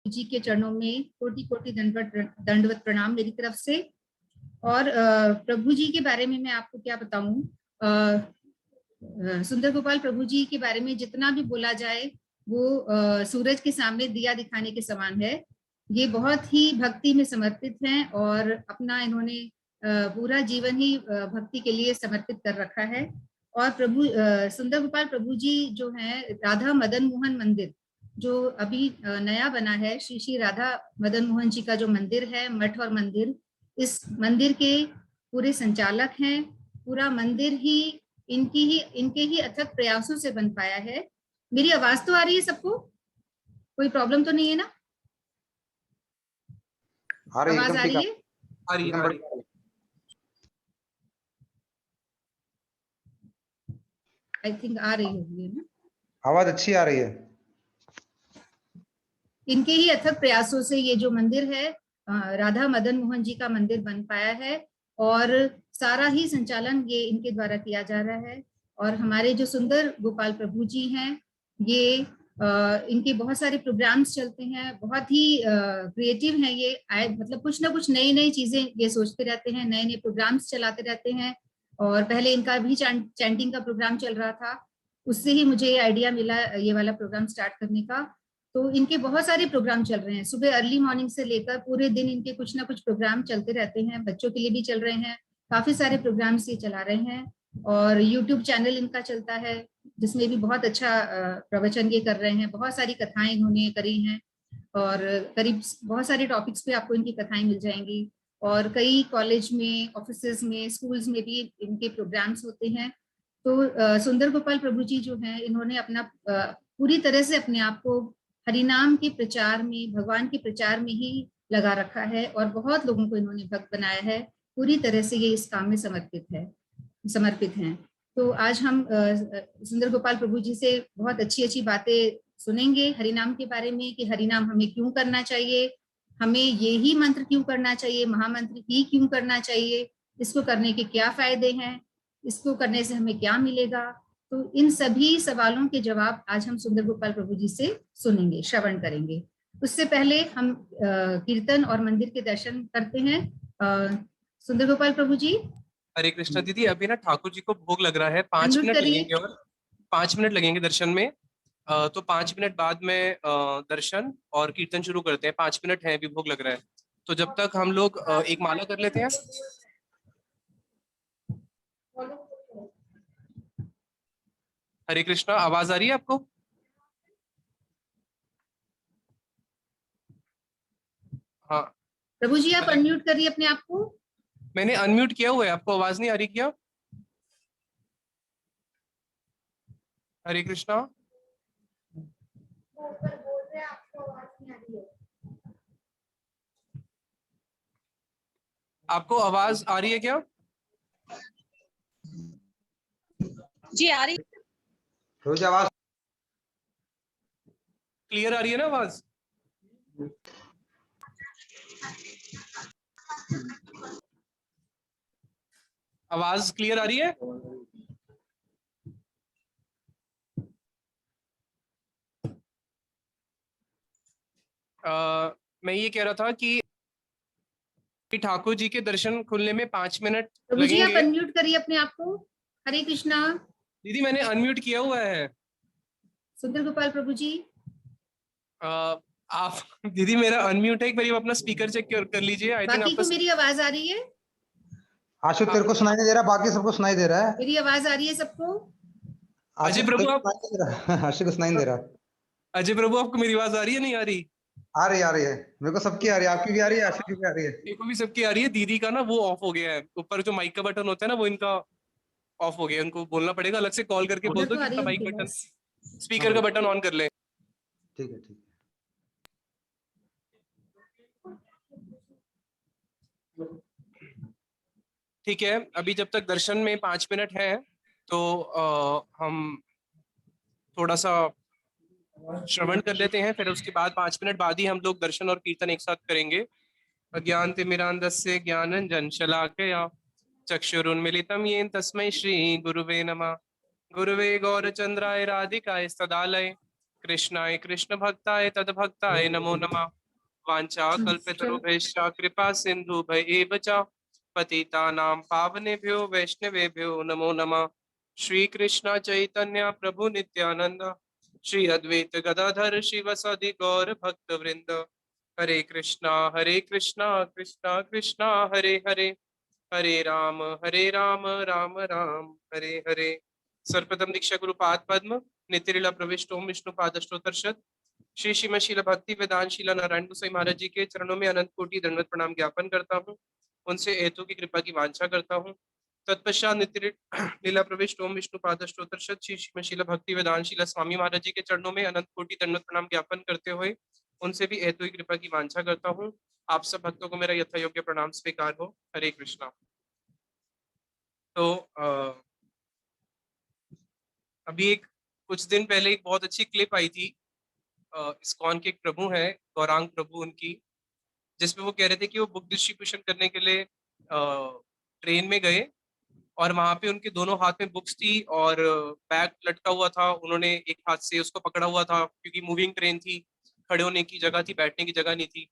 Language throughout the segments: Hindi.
जी के चरणों में कोटि कोटि दंडवत प्रणाम मेरी तरफ से। और प्रभु जी के बारे में मैं आपको क्या बताऊं, सुंदर गोपाल प्रभु जी के बारे में जितना भी बोला जाए वो सूरज के सामने दिया दिखाने के समान है। ये बहुत ही भक्ति में समर्पित हैं और अपना इन्होंने पूरा जीवन ही भक्ति के लिए समर्पित कर रखा है। और प्रभु सुंदर गोपाल प्रभु जी जो है, राधा मदन मोहन मंदिर जो अभी नया बना है, श्री श्री राधा मदन मोहन जी का जो मंदिर है, मठ और मंदिर, इस मंदिर के पूरे संचालक हैं। पूरा मंदिर ही इनके ही अथक प्रयासों से बन पाया है। मेरी आवाज तो आ रही है सबको? कोई प्रॉब्लम तो नहीं है ना? आवाज आ रही है? आ रही है। आई थिंक आ रही होगी ना, आवाज अच्छी आ रही है। इनके ही अथक प्रयासों से ये जो मंदिर है, राधा मदन मोहन जी का मंदिर बन पाया है और सारा ही संचालन ये इनके द्वारा किया जा रहा है। और हमारे जो सुंदर गोपाल प्रभु जी हैं, ये इनके बहुत सारे प्रोग्राम्स चलते हैं, बहुत ही क्रिएटिव हैं ये। मतलब कुछ ना कुछ नई नई चीजें ये सोचते रहते हैं, नए नए प्रोग्राम्स चलाते रहते हैं। और पहले इनका भी चैंटिंग का प्रोग्राम चल रहा था, उससे ही मुझे ये आइडिया मिला ये वाला प्रोग्राम स्टार्ट करने का। तो इनके बहुत सारे प्रोग्राम चल रहे हैं, सुबह अर्ली मॉर्निंग से लेकर पूरे दिन इनके कुछ ना कुछ प्रोग्राम चलते रहते हैं। बच्चों के लिए भी चल रहे हैं, काफी सारे प्रोग्राम्स ये चला रहे हैं। और यूट्यूब चैनल इनका चलता है जिसमें भी बहुत अच्छा प्रवचन ये कर रहे हैं। बहुत सारी कथाएं इन्होंने करी हैं और करीब बहुत सारे टॉपिक्स पे आपको इनकी कथाएं मिल जाएंगी। और कई कॉलेज में, ऑफिसेज में, स्कूल्स में भी इनके प्रोग्राम्स होते हैं। तो सुंदर गोपाल प्रभु जी जो हैं, इन्होंने अपना पूरी तरह से अपने आप को हरिनाम के प्रचार में, भगवान के प्रचार में ही लगा रखा है और बहुत लोगों को इन्होंने भक्त बनाया है। पूरी तरह से ये इस काम में समर्पित हैं। तो आज हम सुंदर गोपाल प्रभु जी से बहुत अच्छी अच्छी बातें सुनेंगे हरिनाम के बारे में, कि हरिनाम हमें क्यों करना चाहिए, हमें ये ही मंत्र क्यों करना चाहिए, महामंत्र ही क्यों करना चाहिए, इसको करने के क्या फायदे हैं, इसको करने से हमें क्या मिलेगा। तो इन सभी सवालों के जवाब आज हम सुंदर गोपाल प्रभु जी से सुनेंगे, श्रवण करेंगे। उससे पहले हम कीर्तन और मंदिर के दर्शन करते हैं। सुंदर गोपाल प्रभु जी। हरे कृष्णा दीदी, अभी ना ठाकुर जी को भोग लग रहा है, 5 मिनट लगेंगे और 5 मिनट लगेंगे दर्शन में। तो 5 मिनट बाद में दर्शन और कीर्तन शुरू करते हैं। 5 मिनट है, अभी भोग लग रहा है। तो जब तक हम लोग एक माला कर लेते हैं। हरे कृष्णा, आवाज आ रही है आपको? हाँ प्रभु जी, आप अनम्यूट करिए अपने आप को। मैंने अनम्यूट किया हुआ है, आपको आवाज नहीं आ रही क्या? हरे कृष्णा। आपको आवाज आ रही है क्या? जी आ रही। रोज आवाज क्लियर आ रही है ना आवाज? आवाज क्लियर आ रही है? मैं ये कह रहा था कि ठाकुर जी के दर्शन खुलने में 5 मिनट प्रभु जी, आप लगेंगे। अनम्यूट करिए अपने आप को। हरे कृष्णा। दीदी मैंने अनम्यूट किया हुआ है। सुंदर गोपाल प्रभु जी। आप दीदी मेरा अनम्यूट है, एक बार अपना स्पीकर चेक कर लीजिए। आई थिंक बाकी आपका को मेरी आवाज आ रही है? आशु तेरे को सुनाई नहीं दे रहा, बाकी सबको सुनाई दे रहा है। मेरी आवाज आ रही है सबको? अजय प्रभु आप, आशु को सुनाई नहीं दे रहा। अजय प्रभु आपको मेरी आवाज आ रही है नहीं आ रही? आ रही है, मेरे को सबकी आ रही है। आपकी भी आ रही है, आशु की भी आ रही है। मेरे को भी सबकी आ रही है। दीदी का ना वो ऑफ हो गया है, ऊपर जो माइक का बटन होता है ना वो इनका ऑफ हो गया है। उनको बोलना पड़ेगा अलग से, कॉल करके बोल दो तो कि आ रही अपना है माइक उनकी बटन, आवाज। स्पीकर का बटन ऑन कर ले। ठीक है। ठीक है, अभी जब तक दर्शन में 5 मिनट है तो हम थोड़ा सा श्रवण कर लेते हैं, फिर उसके बाद 5 मिनट बाद ही हम लोग दर्शन और कीर्तन एक साथ करेंगे। अज्ञानतिमिरान्धस्य ज्ञानंजन शलाकया चक्षुरुन्मीलितं येन तस्मै श्री गुरुवे नमः। गुरुवे गौरचंद्राय राधिकाय सदालय कृष्णाय कृष्ण भक्ताय तद्भक्ताय नमो नमः। वांछा कल्पतरुभ्यश्च कृपा सिन्धुभ्येव च पतितानां पावनेभ्यो वैष्णवेभ्यो नमो नमः। श्री कृष्ण चैतन्य प्रभु नित्यानंद श्री अद्वैत गदाधर शिवसदि गौर भक्त वृंद हरे कृष्णा कृष्णा कृष्णा हरे हरे हरे राम राम राम हरे हरे। सर्वप्रथम दीक्षा गुरु पाद पद्म नित्यलीला प्रविष्ट ओम विष्णु पादश्रोतर्षद श्री श्रीमशील भक्ति वेदांत शीला नारायण गोसाई महाराज जी के चरणों में अनंत कोटि दंडवत प्रणाम ज्ञापन करता हूँ। उनसे हेतु की कृपा की वांछा करता हूँ। तत्पश्चात नित्य लीला प्रविष्ट ओम विष्णु पादश्रोतर्षद श्री श्रीमशील भक्ति वेदांत शीला स्वामी महाराज जी के चरणों में अनंत कोटि दंडवत प्रणाम ज्ञापन करते हुए उनसे भी हेतु की कृपा की वांछा करता हूँ। आप सब भक्तों को मेरा यथा योग्य प्रणाम स्वीकार हो। हरे कृष्णा। तो अभी कुछ दिन पहले एक बहुत अच्छी क्लिप आई थी। इस्कॉन के एक प्रभु हैं गौरांग प्रभु उनकी, जिसमें वो कह रहे थे कि वो बुक डिस्ट्रीब्यूशन करने के लिए ट्रेन में गए और वहां पे उनके दोनों हाथ में बुक्स थी और बैग लटका हुआ था। उन्होंने एक हाथ से उसको पकड़ा हुआ था क्योंकि मूविंग ट्रेन थी, खड़े होने की जगह थी, बैठने की जगह नहीं थी।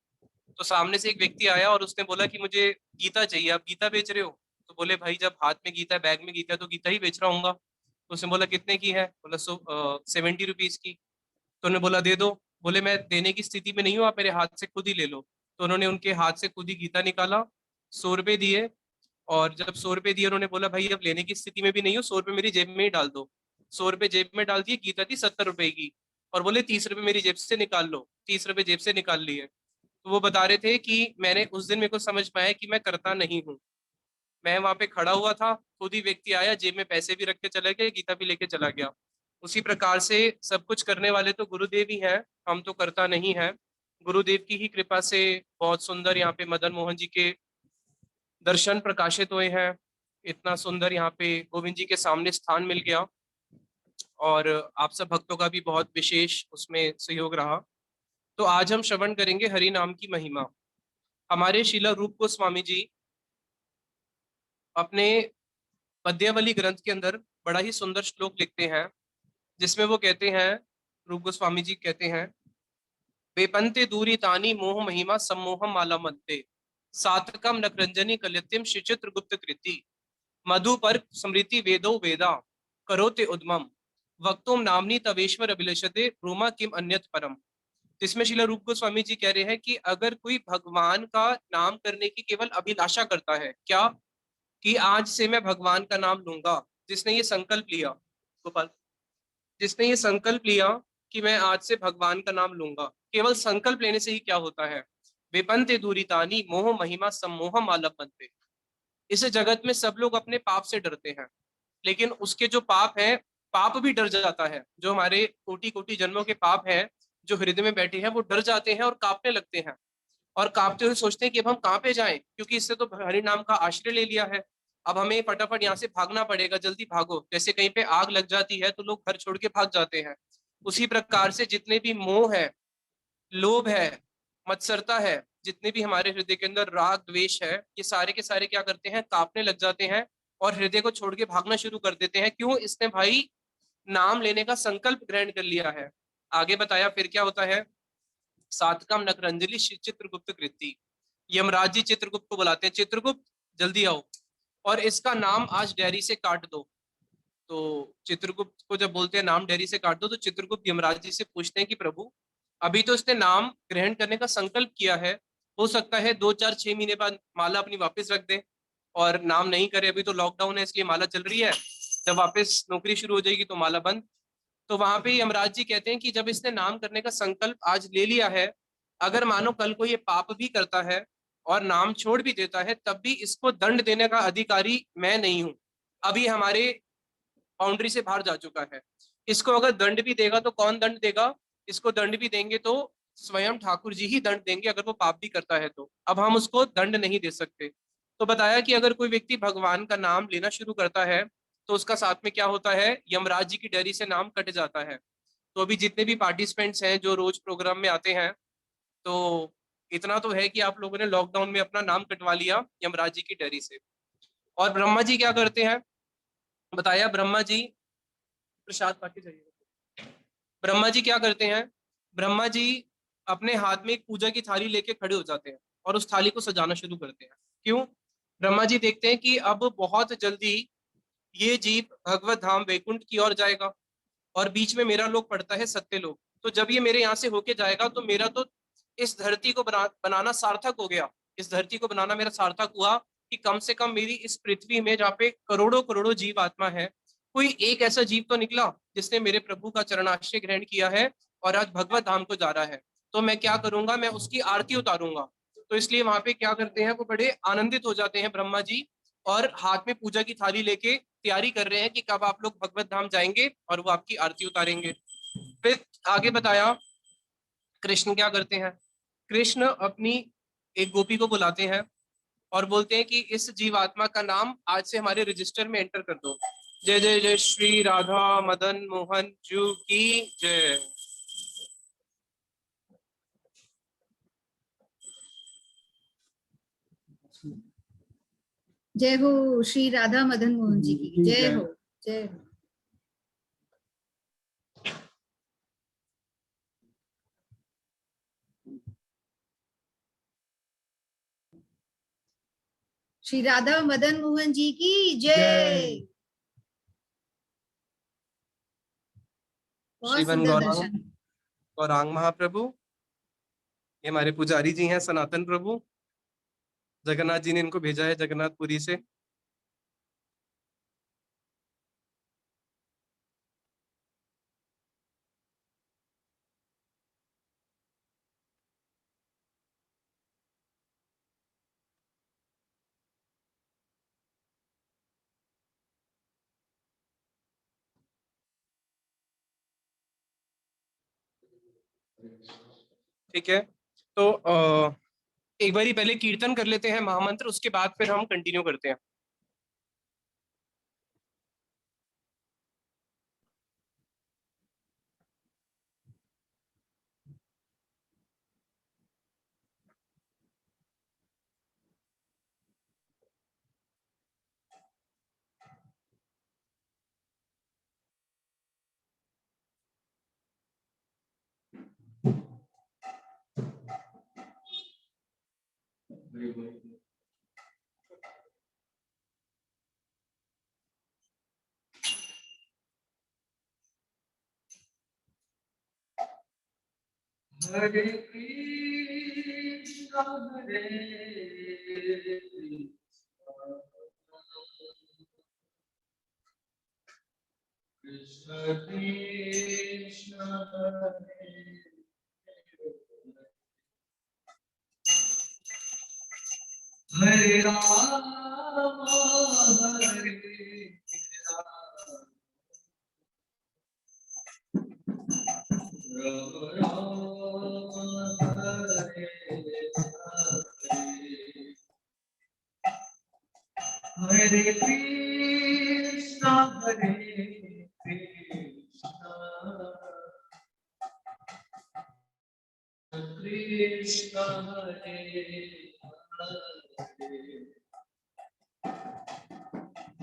तो सामने से एक व्यक्ति आया और उसने बोला कि मुझे गीता चाहिए, आप गीता बेच रहे हो? तो बोले भाई जब हाथ में गीता है, बैग में गीता है, तो गीता ही बेच रहा हूँ। तो उसने बोला कितने की है? बोला 70 रुपीज की। तो उन्होंने बोला दे दो। बोले मैं देने की स्थिति में नहीं हूँ, आप मेरे हाथ से खुद ही ले लो। तो उन्होंने उनके हाथ से खुद ही गीता निकाला, 100 रुपए दिए और जब 100 रुपए दिए उन्होंने बोला भाई अब लेने की स्थिति में भी नहीं हूँ, 100 रुपए मेरी जेब में ही डाल दो। 100 रुपए जेब में डाल दिए, गीता थी 70 रुपए की और बोले 30 रुपए मेरी जेब से निकाल लो। 30 रुपए जेब से निकाल लिए। तो वो बता रहे थे कि मैंने उस दिन मेरे को समझ में आया कि मैं करता नहीं हूँ। मैं वहां पे खड़ा हुआ था, खुद ही व्यक्ति आया, जेब में पैसे भी रख के चला गया, गीता भी लेके चला गया। उसी प्रकार से सब कुछ करने वाले तो गुरुदेव ही हैं, हम तो करता नहीं है। गुरुदेव की ही कृपा से बहुत सुंदर यहाँ पे मदन मोहन जी के दर्शन प्रकाशित हुए हैं। इतना सुंदर यहाँ पे गोविंद जी के सामने स्थान मिल गया और आप सब भक्तों का भी बहुत विशेष उसमें सहयोग रहा। तो आज हम श्रवण करेंगे हरि नाम की महिमा। हमारे शीला रूप गोस्वामी जी अपने पद्यावली ग्रंथ के अंदर बड़ा ही सुंदर श्लोक लिखते हैं, जिसमें वो कहते हैं, रूप गोस्वामी जी कहते हैं, वेपंते दूरी तानी मोह महिमा सम्मोहम माला मत्ते सातकम नकरंजनी कलित्यम श्रीचित्र गुप्त कृति मधु पर स्मृति वेदो वेदा करोते उद्मम वक्तुम नामनी तवेश्वर अभिलषते ब्रूमा किम अन्यत परम। जिसमें शिला रूप गोस्वामी जी कह रहे हैं कि अगर कोई भगवान का नाम करने की केवल अभिलाषा करता है, क्या कि आज से मैं भगवान का नाम लूंगा, जिसने ये संकल्प लिया, गोपाल, जिसने ये संकल्प लिया कि मैं आज से भगवान का नाम लूंगा, केवल संकल्प लेने से ही क्या होता है, विपंते दूरितानी मोह महिमा सम्मोह मालपंते। इस जगत में सब लोग अपने पाप से डरते हैं, लेकिन उसके जो पाप है, पाप भी डर जाता है। जो हमारे कोटि कोटि जन्मों के पाप हैं जो हृदय में बैठे हैं, वो डर जाते हैं और कांपने लगते हैं और कांपते हुए सोचते हैं कि अब हम कहाँ पे जाएं, क्योंकि इससे तो हरि नाम का आश्रय ले लिया है। अब हमें फटाफट यहाँ से भागना पड़ेगा, जल्दी भागो। जैसे कहीं पे आग लग जाती है तो लोग घर छोड़ के भाग जाते हैं, उसी प्रकार से जितने भी मोह है, लोभ है, मत्सरता है, जितने भी हमारे हृदय के अंदर राग द्वेष है, ये सारे के सारे क्या करते हैं, कांपने लग जाते हैं और हृदय को छोड़ के भागना शुरू कर देते हैं। क्यों? इसने भाई नाम लेने का संकल्प ग्रहण कर लिया है। आगे बताया फिर क्या होता है, सातकम नकरंजलि चित्रगुप्त कृति। यमराज जी चित्रगुप्त को बुलाते हैं, चित्रगुप्त जल्दी आओ और इसका नाम आज डायरी से काट दो। तो चित्रगुप्त को जब बोलते हैं नाम डायरी से काट दो, तो चित्रगुप्त यमराज जी से पूछते हैं कि प्रभु अभी तो इसने नाम ग्रहण करने का संकल्प किया है, हो सकता है 2 4 6 महीने बाद माला अपनी वापस रख दे और नाम नहीं करे। अभी तो लॉकडाउन है इसलिए माला चल रही है, जब वापस नौकरी शुरू हो जाएगी तो माला बंद। तो वहां पे यमराज जी कहते हैं कि जब इसने नाम करने का संकल्प आज ले लिया है, अगर मानो कल को ये पाप भी करता है और नाम छोड़ भी देता है, तब भी इसको दंड देने का अधिकारी मैं नहीं हूं। अभी हमारे बाउंड्री से बाहर जा चुका है। इसको अगर दंड भी देगा तो कौन दंड देगा? इसको दंड भी देंगे तो स्वयं ठाकुर जी ही दंड देंगे, अगर वो पाप भी करता है तो। अब हम उसको दंड नहीं दे सकते। तो बताया कि अगर कोई व्यक्ति भगवान का नाम लेना शुरू करता है तो उसका साथ में क्या होता है, यमराज जी की डायरी से नाम कट जाता है। तो अभी जितने भी पार्टिसिपेंट्स हैं जो रोज प्रोग्राम में आते हैं, तो इतना तो है कि आप लोगों ने लॉकडाउन में अपना नाम कटवा लिया यमराज जी की डायरी से। और ब्रह्मा जी क्या करते हैं, बताया ब्रह्मा जी, प्रसाद पाके जाइए। ब्रह्मा जी क्या करते हैं, ब्रह्मा जी अपने हाथ में एक पूजा की थाली लेके खड़े हो जाते हैं और उस थाली को सजाना शुरू करते हैं। क्यों? ब्रह्मा जी देखते हैं कि अब बहुत जल्दी ये जीव भगवत धाम वैकुंठ की ओर जाएगा और बीच में मेरा लोक पड़ता है सत्य लोक। तो जब ये मेरे यहाँ से होके जाएगा तो मेरा तो इस धरती को बनाना सार्थक हो गया। इस धरती को बनाना मेरा सार्थक हुआ कि कम से कम मेरी इस पृथ्वी में जहाँ पे करोड़ों करोड़ों जीव आत्मा है, कोई एक ऐसा जीव तो निकला जिसने मेरे प्रभु का चरणाश्रय ग्रहण किया है और आज भगवत धाम को जा रहा है। तो मैं क्या करूंगा, मैं उसकी आरती उतारूंगा। तो इसलिए वहां पे क्या करते हैं, वो बड़े आनंदित हो जाते हैं ब्रह्मा जी और हाथ में पूजा की थाली लेके तैयारी कर रहे हैं कि कब आप लोग भगवत धाम जाएंगे और वो आपकी आरती उतारेंगे। फिर आगे बताया कृष्ण क्या करते हैं। कृष्ण अपनी एक गोपी को बुलाते हैं और बोलते हैं कि इस जीवात्मा का नाम आज से हमारे रजिस्टर में एंटर कर दो। जय जय जय श्री राधा मदन मोहन जू की जय। जय हो श्री राधा मदन मोहन जी की जय हो, जय हो। श्री राधा मदन मोहन जी की जय। बहुत श्रीवन सुंदर गौरांग दर्शन। गौरांग महाप्रभु, ये हमारे पुजारी जी हैं सनातन प्रभु। जगन्नाथ जी ने इनको भेजा है जगन्नाथपुरी से। ठीक है, तो एक बारी पहले कीर्तन कर लेते हैं महामंत्र, उसके बाद फिर हम कंटिन्यू करते हैं। हरे कृष्णा हरे कृष्ण कृष्ण हरे राम हरे हरे कृष्णा हरे कृष्णा कृष्ण हरे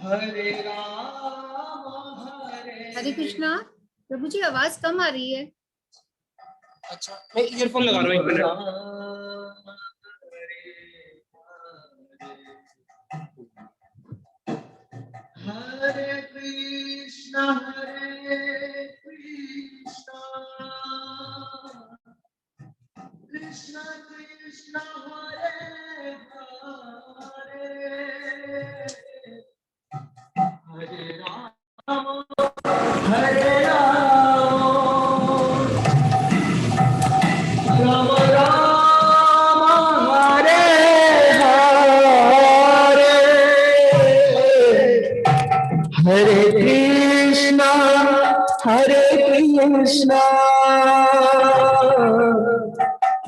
हरे राम हरे कृष्णा। प्रभु जी आवाज कम आ रही है। अच्छा, मैं ईयरफोन लगा रहा हूँ, एक मिनट। हरे कृष्णा कृष्ण कृष्ण हरे हरे हरे राम हरे राम राम राम हरे हरे हरे कृष्णा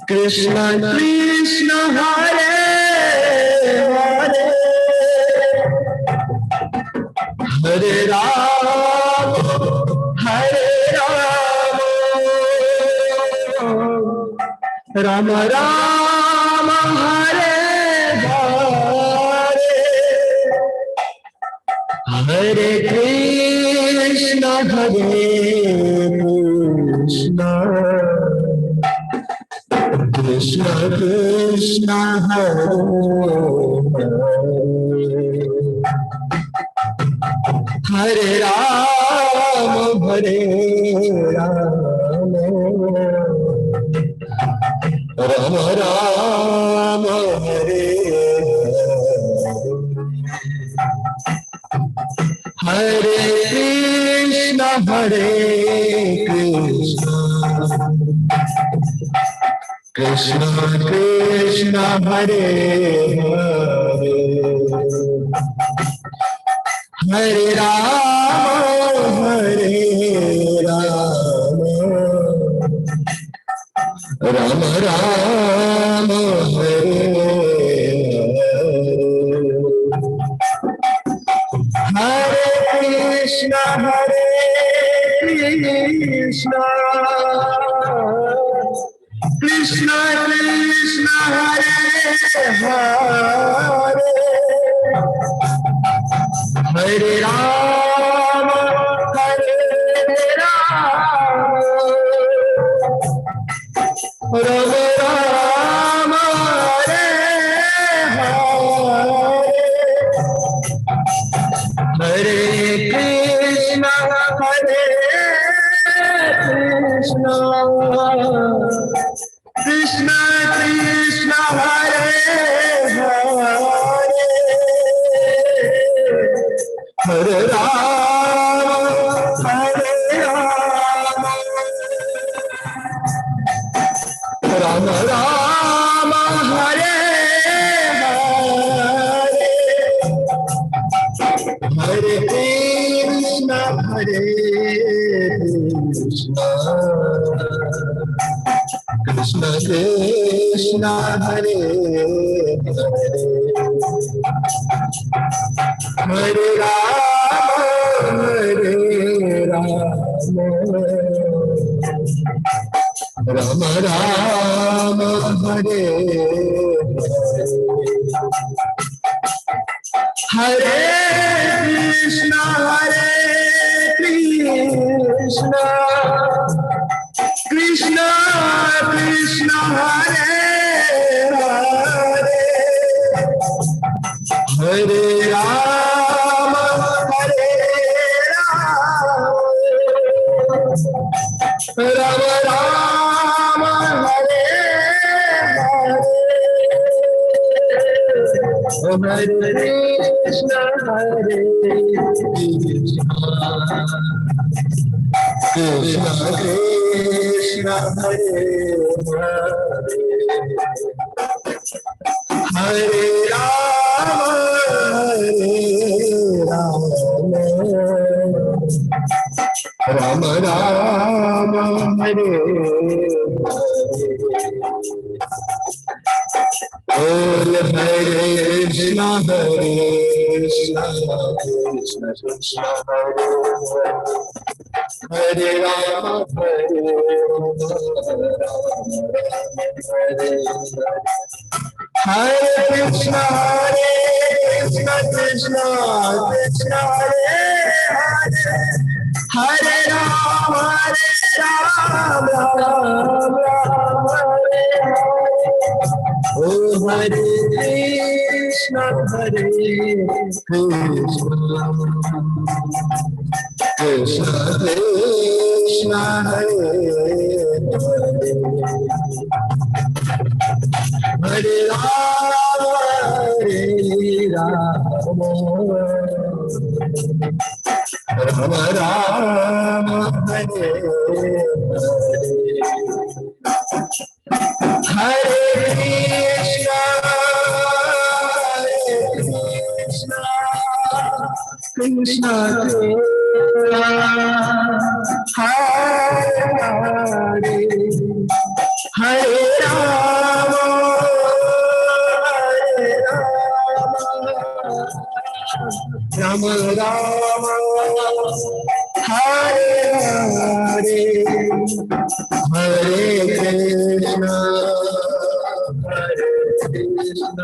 कृष्ण कृष्ण हरे हरे हरे राम राम राम हरे हरे हरे कृष्ण कृष्ण कृष्ण हरे हरे हरे राम राम राम हरे हरे कृष्ण कृष्ण कृष्ण हरे हरे हरे राम राम राम हरे हरे कृष्ण कृष्ण कृष्ण हरे हरे हरे राम राम राम हरे हरे कृष्ण कृष्ण कृष्ण हरे हरे राम राम राम हरे हरे कृष्ण कृष्ण कृष्ण हरे हरे राम राम राम हरे हरे कृष्ण कृष्ण कृष्ण हरे हरे राम राम राम हरे हरे कृष्ण कृष्ण कृष्ण हरे हरे राम राम हरे बोल हरे कृष्ण कृष्ण कृष्ण हरे राम हरे कृष्ण कृष्ण कृष्ण हरे हरे राम राम हरे ओ हरे कृष्ण कृष्ण कृष्ण हरे हरे राम राम राम हरे हरे कृष्ण हरे हरे राम राम राम हरे हरे हरे कृष्ण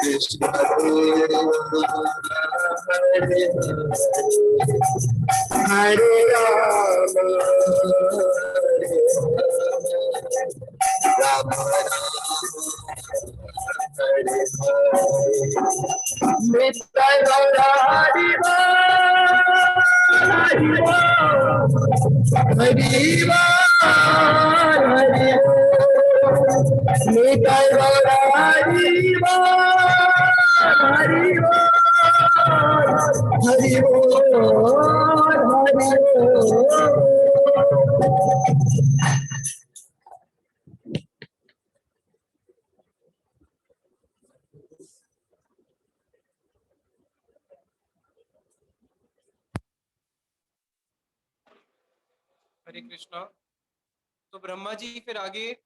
कृष्ण हरे राम राम हरे नित्य गौर हरि हरि हरि नित्य गौर हरि हरि हरि हरे कृष्णा। तो ब्रह्मा जी फिर आगे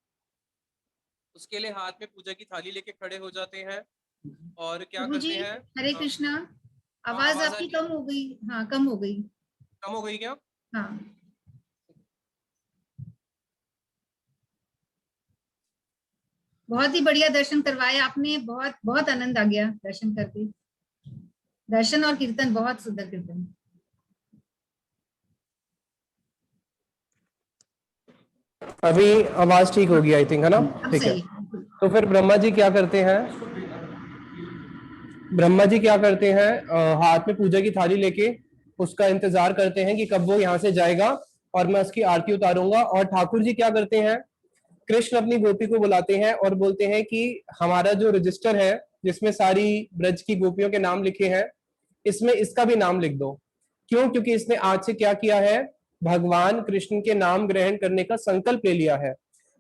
उसके लिए हाथ में पूजा की थाली लेके खड़े हो जाते हैं और क्या प्रभु करते जी, हैं? हरे कृष्णा। आवाज आवाज आ आपकी रही है? कम हो गई। हाँ, कम हो गई। कम हो गई क्या? हाँ, बहुत ही बढ़िया दर्शन करवाए आपने। बहुत बहुत आनंद आ गया दर्शन करके। दर्शन और कीर्तन, बहुत सुंदर कीर्तन। अभी आवाज ठीक होगी आई थिंक, है ना? अब ठीक है। सही है। तो फिर ब्रह्मा जी क्या करते हैं? ब्रह्मा जी क्या करते हैं? हाथ में पूजा की थाली लेके उसका इंतजार करते हैं कि कब वो यहाँ से जाएगा और मैं उसकी आरती उतारूंगा। और ठाकुर जी क्या करते हैं? कृष्ण अपनी गोपी को बुलाते हैं और बोलते हैं कि हमारा जो रजिस्टर है जिसमें सारी ब्रज की गोपियों के नाम लिखे हैं, इसमें इसका भी नाम लिख दो। क्यों? क्योंकि इसने आज से क्या किया है? भगवान कृष्ण के नाम ग्रहण करने का संकल्प ले लिया है।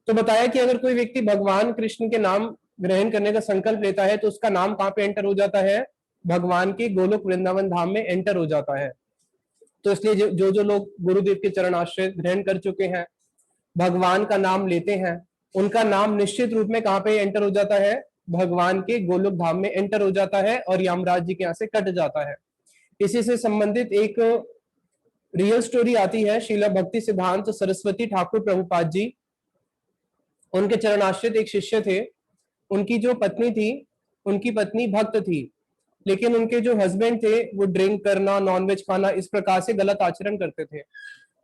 तो बताया कि अगर कोई व्यक्ति भगवान कृष्ण के नाम ग्रहण करने का संकल्प लेता है तो उसका नाम कहाँ पे एंटर हो जाता है? भगवान के गोलोक वृंदावन धाम में एंटर हो जाता है। तो इसलिए जो लोग गुरुदेव के चरण आश्रय ग्रहण कर चुके हैं, भगवान का नाम लेते हैं, उनका नाम निश्चित रूप में कहाँ पे एंटर हो जाता है? भगवान के गोलोक धाम में एंटर हो जाता है और यमराज जी के यहाँ से कट जाता है। इसी से संबंधित एक रियल स्टोरी आती है। श्रीला भक्ति सिद्धांत सरस्वती ठाकुर प्रभुपाद जी, उनके चरणाश्रित एक शिष्य थे। उनकी जो पत्नी थी, उनकी पत्नी भक्त थी, लेकिन उनके जो हस्बैंड थे वो ड्रिंक करना, नॉनवेज खाना, इस प्रकार से गलत आचरण करते थे।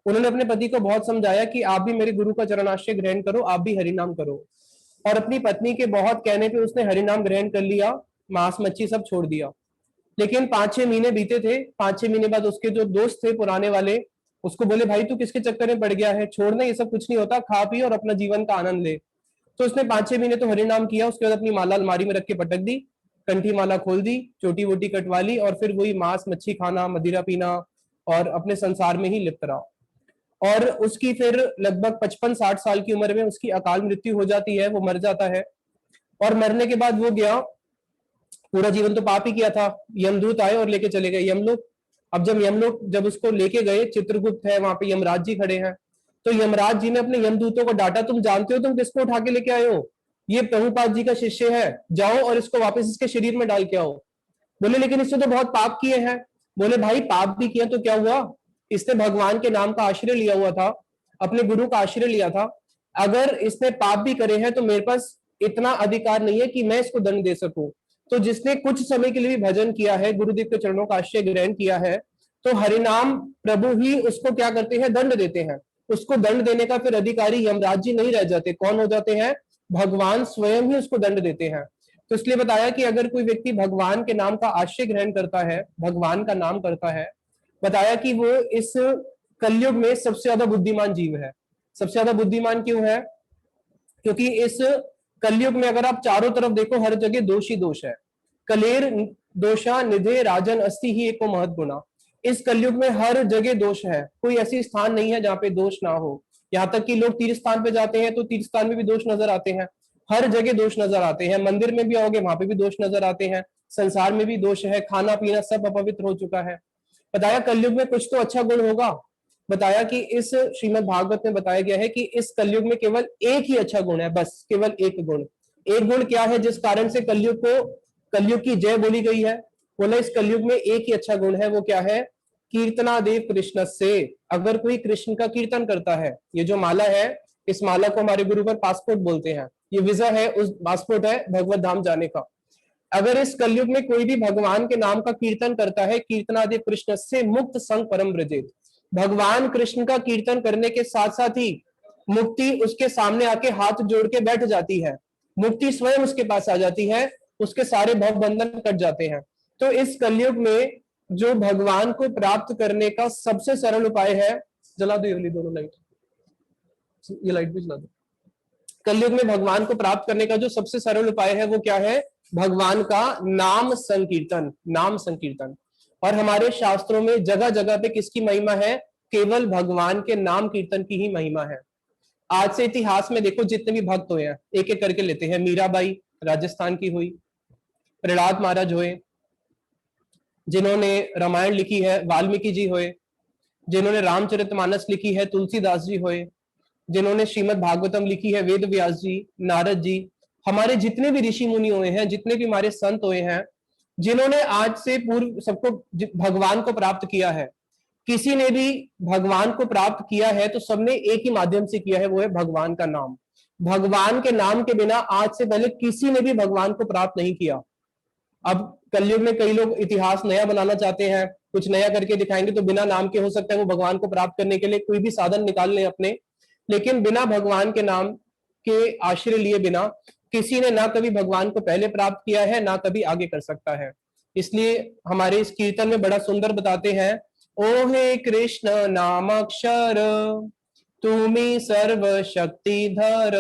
उन्होंने अपने पति को बहुत समझाया कि आप भी मेरे गुरु का चरणाश्रय ग्रहण करो, आप भी हरिनाम करो। और अपनी पत्नी के बहुत कहने पे उसने हरिनाम ग्रहण कर लिया, मांस मच्छी सब छोड़ दिया। लेकिन 5-6 महीने बीते थे। 5-6 महीने बाद उसके जो दोस्त थे पुराने वाले, उसको बोले भाई तू किसके चक्कर में पड़ गया है, छोड़ना ये सब कुछ नहीं होता, खा पी और अपना जीवन का आनंद ले। तो उसने 5-6 महीने तो हरिनाम किया। उसके बाद अपनी माला अलमारी में रख के पटक दी, कंठी माला खोल दी, चोटी वोटी कटवा ली और फिर वही मांस मच्छी खाना, मदिरा पीना और अपने संसार में ही लिप्त रहा। और उसकी फिर लगभग 55-60 साल की उम्र में उसकी अकाल मृत्यु हो जाती है, वो मर जाता है। और मरने के बाद वो गया, पूरा जीवन तो पाप ही किया था। यमदूत आए और लेके चले गए यमलोक। अब जब उसको लेके गए, चित्रगुप्त है वहां पे, यमराज जी खड़े हैं। तो यमराज जी ने अपने यमदूतों को डांटा, तुम जानते हो तुम किसको उठा के लेके आए हो? ये प्रभुपाद जी का शिष्य है, जाओ और इसको वापस इसके शरीर में डाल के आओ। बोले लेकिन इसने तो बहुत पाप किए हैं। बोले भाई पाप भी किया तो क्या हुआ, इसने भगवान के नाम का आश्रय लिया हुआ था, अपने गुरु का आश्रय लिया था। अगर इसने पाप भी करे हैं तो मेरे पास इतना अधिकार नहीं है कि मैं इसको दंड दे सकूं। तो जिसने कुछ समय के लिए भी भजन किया है, गुरुदेव के चरणों का आश्रय ग्रहण किया है, तो हरिनाम प्रभु ही उसको क्या करते हैं? दंड देते हैं। उसको दंड देने का फिर अधिकारी यमराज जी नहीं रह जाते, कौन हो जाते हैं? भगवान स्वयं ही उसको दंड देते हैं। तो इसलिए बताया कि अगर कोई व्यक्ति भगवान के नाम का आश्रय ग्रहण करता है, भगवान का नाम करता है, बताया कि वो इस कलयुग में सबसे ज्यादा बुद्धिमान जीव है। सबसे ज्यादा बुद्धिमान क्यों है? क्योंकि इस कलयुग में अगर आप चारों तरफ देखो, हर जगह दोष ही दोष है। कलेर दोषा निधे राजन अस्ति ही एको महत गुना। इस कलयुग में हर जगह दोष है, कोई ऐसी स्थान नहीं है जहाँ पे दोष ना हो। यहाँ तक कि लोग तीर्थ स्थान पे जाते हैं तो तीर्थ स्थान में भी दोष नजर आते हैं, हर जगह दोष नजर आते हैं। मंदिर में भी आओगे वहां पे भी दोष नजर आते हैं, संसार में भी दोष है, खाना पीना सब अपवित्र हो चुका है। बताया कलयुग में कुछ तो अच्छा गुण होगा। बताया कि इस श्रीमद् भागवत में बताया गया है कि इस कलयुग में केवल एक ही अच्छा गुण है, बस केवल एक गुण। एक गुण क्या है जिस कारण से कलयुग की जय बोली गई है? बोला इस कलयुग में एक ही अच्छा गुण है, वो क्या है? कीर्तनादेव कृष्ण से। अगर कोई कृष्ण का कीर्तन करता है, ये जो माला है, इस माला को हमारे गुरु पर पासपोर्ट बोलते हैं। ये वीजा है, उस पासपोर्ट है भगवत धाम जाने का। अगर इस कलयुग में कोई भी भगवान के नाम का कीर्तन करता है, कीर्तनादेव कृष्ण से मुक्त संग परम ब्रजेत। भगवान कृष्ण का कीर्तन करने के साथ साथ ही मुक्ति उसके सामने आके हाथ जोड़ के बैठ जाती है, मुक्ति स्वयं उसके पास आ जाती है, उसके सारे भव बंधन कट जाते हैं। तो इस कलयुग में जो भगवान को प्राप्त करने का सबसे सरल उपाय है, जला दो ये वाली दोनों लाइट, ये लाइट भी जला दो। कलयुग में भगवान को प्राप्त करने का जो सबसे सरल उपाय है वो क्या है? भगवान का नाम संकीर्तन, नाम संकीर्तन। और हमारे शास्त्रों में जगह जगह पे किसकी महिमा है? केवल भगवान के नाम कीर्तन की ही महिमा है। आज से इतिहास में देखो जितने भी भक्त हुए हैं, एक एक करके लेते हैं। मीराबाई राजस्थान की हुई, प्रहलाद महाराज हुए, जिन्होंने रामायण लिखी है वाल्मीकि जी हुए, जिन्होंने रामचरितमानस लिखी है तुलसीदास जी हुए, जिन्होंने श्रीमद् भागवतम लिखी है वेद व्यास जी, नारद जी। हमारे जितने भी ऋषि मुनि हुए हैं, जितने भी हमारे संत हुए हैं, जिन्होंने आज से पूर्व सबको भगवान को प्राप्त किया है, किसी ने भी भगवान को प्राप्त किया है तो सबने एक ही माध्यम से किया है, वो है भगवान का नाम। भगवान के नाम के बिना आज से पहले किसी ने भी भगवान को प्राप्त नहीं किया। अब कलयुग में कई लोग इतिहास नया बनाना चाहते हैं, कुछ नया करके दिखाएंगे, तो बिना नाम के हो सकता है वो भगवान को प्राप्त करने के लिए कोई भी साधन निकाल लें अपने, लेकिन बिना भगवान के नाम के आश्रय लिए बिना किसी ने ना कभी भगवान को पहले प्राप्त किया है, ना कभी आगे कर सकता है। इसलिए हमारे इस कीर्तन में बड़ा सुंदर बताते हैं, ओ हे कृष्ण नामाक्षर तुम्ही सर्व शक्तिधर,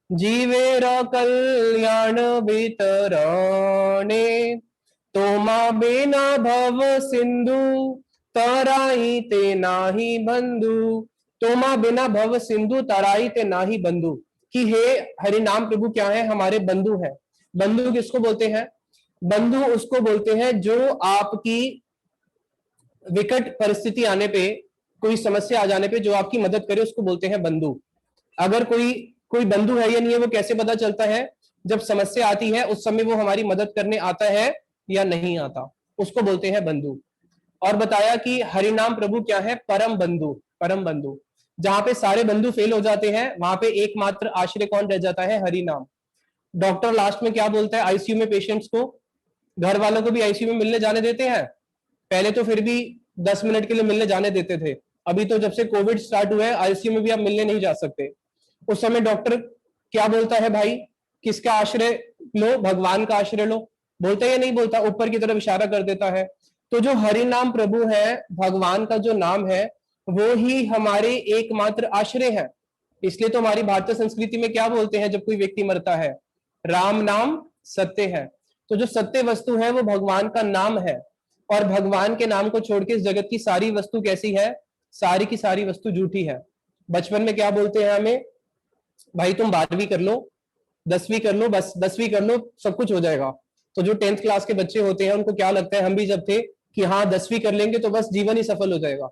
जीवेरा कल्याण वितरणे, तोमा बिना भव सिंधु तराई ते नाही बंधु, तोमा बिना भव सिंधु तराई ते नाही बंधु। कि हे हरि नाम प्रभु क्या है? हमारे बंधु है। बंधु किसको बोलते हैं? बंधु उसको बोलते हैं जो आपकी विकट परिस्थिति आने पे, कोई समस्या आ जाने पे जो आपकी मदद करे, उसको बोलते हैं बंधु। अगर कोई बंधु है या नहीं है वो कैसे पता चलता है? जब समस्या आती है उस समय वो हमारी मदद करने आता है या नहीं आता, उसको बोलते हैं बंधु। और बताया कि हरिनाम प्रभु क्या है? परम बंधु, परम बंधु। जहां पे सारे बंधु फेल हो जाते हैं वहां पे एकमात्र आश्रय कौन रह जाता है? हरिनाम। डॉक्टर लास्ट में क्या बोलता है? आईसीयू में पेशेंट्स को, घर वालों को भी आईसीयू में मिलने जाने देते हैं। पहले तो फिर भी 10 मिनट के लिए मिलने जाने देते थे, अभी तो जब से कोविड स्टार्ट हुआ है आईसीयू में भी आप मिलने नहीं जा सकते। उस समय डॉक्टर क्या बोलता है? भाई किसका आश्रय लो? भगवान का आश्रय लो। बोलता है या नहीं बोलता? ऊपर की तरफ इशारा कर देता है। तो जो हरि नाम प्रभु है, भगवान का जो नाम है, वो ही हमारे एकमात्र आश्रय है। इसलिए तो हमारी भारतीय संस्कृति में क्या बोलते हैं जब कोई व्यक्ति मरता है? राम नाम सत्य है। तो जो सत्य वस्तु है वो भगवान का नाम है, और भगवान के नाम को छोड़ के इस जगत की सारी वस्तु कैसी है? सारी की सारी वस्तु झूठी है। बचपन में क्या बोलते हैं हमें? भाई तुम 12वीं कर लो, 10वीं कर लो, बस 10वीं कर लो, सब कुछ हो जाएगा। तो जो 10th क्लास के बच्चे होते हैं उनको क्या लगता है, हम भी जब थे, कि हाँ 10वीं कर लेंगे तो बस जीवन ही सफल हो जाएगा।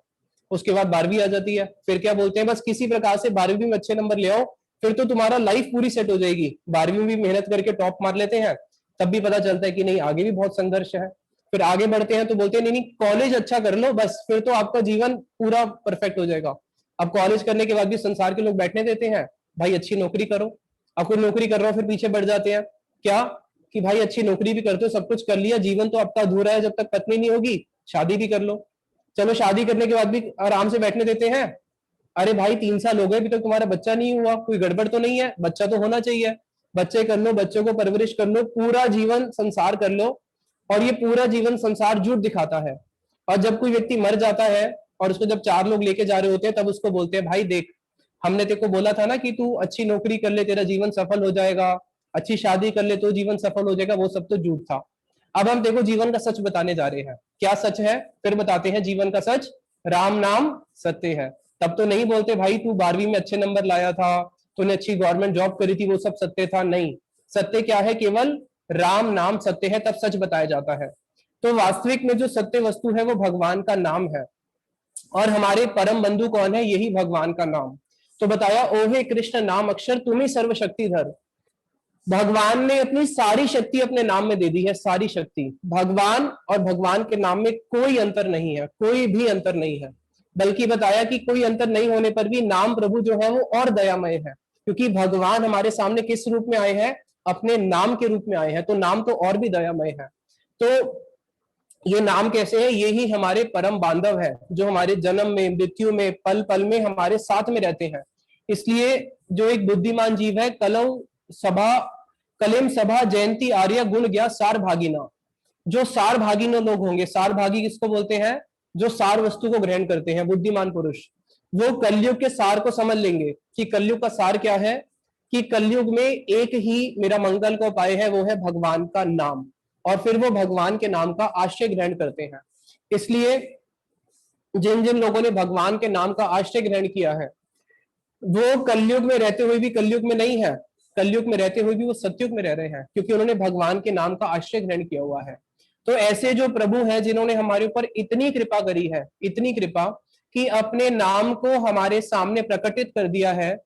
उसके बाद 12वीं आ जाती है, फिर क्या बोलते हैं? बस किसी प्रकार से 12वीं में अच्छे नंबर ले आओ, फिर तो तुम्हारा लाइफ पूरी सेट हो जाएगी। 12वीं में भी मेहनत करके टॉप मार लेते हैं, तब भी पता चलता है कि नहीं, आगे भी बहुत संघर्ष है। फिर आगे बढ़ते हैं तो बोलते हैं नहीं नहीं कॉलेज अच्छा कर लो, बस फिर तो आपका जीवन पूरा परफेक्ट हो जाएगा। अब कॉलेज करने के बाद भी संसार के लोग बैठने देते हैं, भाई अच्छी नौकरी करो। अब कोई नौकरी कर रहा हो फिर पीछे बढ़ जाते हैं, क्या कि भाई अच्छी नौकरी भी करते हो, सब कुछ कर लिया, जीवन तो आपका अधूरा है, जब तक पत्नी नहीं होगी शादी भी कर लो। चलो शादी करने के बाद भी आराम से बैठने देते हैं, अरे भाई 3 साल हो गए अभी तक तुम्हारा बच्चा नहीं हुआ, कोई गड़बड़ तो नहीं है? बच्चा तो होना चाहिए, बच्चे कर लो, बच्चों को परवरिश कर लो, पूरा जीवन संसार कर लो। और ये पूरा जीवन संसार झूठ दिखाता है। और जब कोई व्यक्ति मर जाता है और उसको जब 4 लोग लेके जा रहे होते हैं, तब उसको बोलते हैं भाई देख, हमने तेरे को बोला था ना कि तू अच्छी नौकरी कर ले, तेरा जीवन सफल हो जाएगा, अच्छी शादी कर ले तो जीवन सफल हो जाएगा, वो सब तो झूठ था। अब हम देखो जीवन का सच बताने जा रहे हैं। क्या सच है? फिर बताते हैं जीवन का सच, राम नाम सत्य है। तब तो नहीं बोलते भाई तू 12वीं में अच्छे नंबर लाया था, तूने अच्छी गवर्नमेंट जॉब करी थी, वो सब सत्य था। नहीं, सत्य क्या है? केवल राम नाम सत्य है, तब सच बताया जाता है। तो वास्तविक में जो सत्य वस्तु है वो भगवान का नाम है, और हमारे परम बंधु कौन है? यही भगवान का नाम। तो बताया ओहे कृष्ण नाम अक्षर तुम्ही सर्वशक्तिधर। भगवान ने अपनी सारी शक्ति अपने नाम में दे दी है, सारी शक्ति। भगवान और भगवान के नाम में कोई अंतर नहीं है, कोई भी अंतर नहीं है। बल्कि बताया कि कोई अंतर नहीं होने पर भी नाम प्रभु जो है वो और दयामय है, क्योंकि भगवान हमारे सामने किस रूप में आए हैं? अपने नाम के रूप में आए हैं, तो नाम तो और भी दयामय है। तो ये नाम कैसे है? ये ही हमारे परम बांधव है, जो हमारे जन्म में, मृत्यु में, पल पल में हमारे साथ में रहते हैं। इसलिए जो एक बुद्धिमान जीव है, कलिम सभा जयंती आर्य गुण ज्ञा सार भागीना, जो सार भागीना लोग होंगे, सार भागी किसको बोलते हैं, जो सार वस्तु को ग्रहण करते हैं, बुद्धिमान पुरुष, वो कलयुग के सार को समझ लेंगे कि कलयुग का सार क्या है, कि कलयुग में एक ही मेरा मंगल का उपाय है, वो है भगवान का नाम, और फिर वो भगवान के नाम का आश्रय ग्रहण करते हैं। इसलिए जिन जिन लोगों ने भगवान के नाम का आश्रय ग्रहण किया है, वो कलयुग में रहते हुए भी कलयुग में नहीं है, कलयुग में रहते हुए भी वो सतयुग में रह रहे हैं, क्योंकि उन्होंने भगवान के नाम का आश्रय ग्रहण किया हुआ है। तो ऐसे जो प्रभु हैं, जिन्होंने हमारे ऊपर इतनी कृपा करी है, इतनी कृपा कि अपने नाम को हमारे सामने प्रकटित कर दिया है,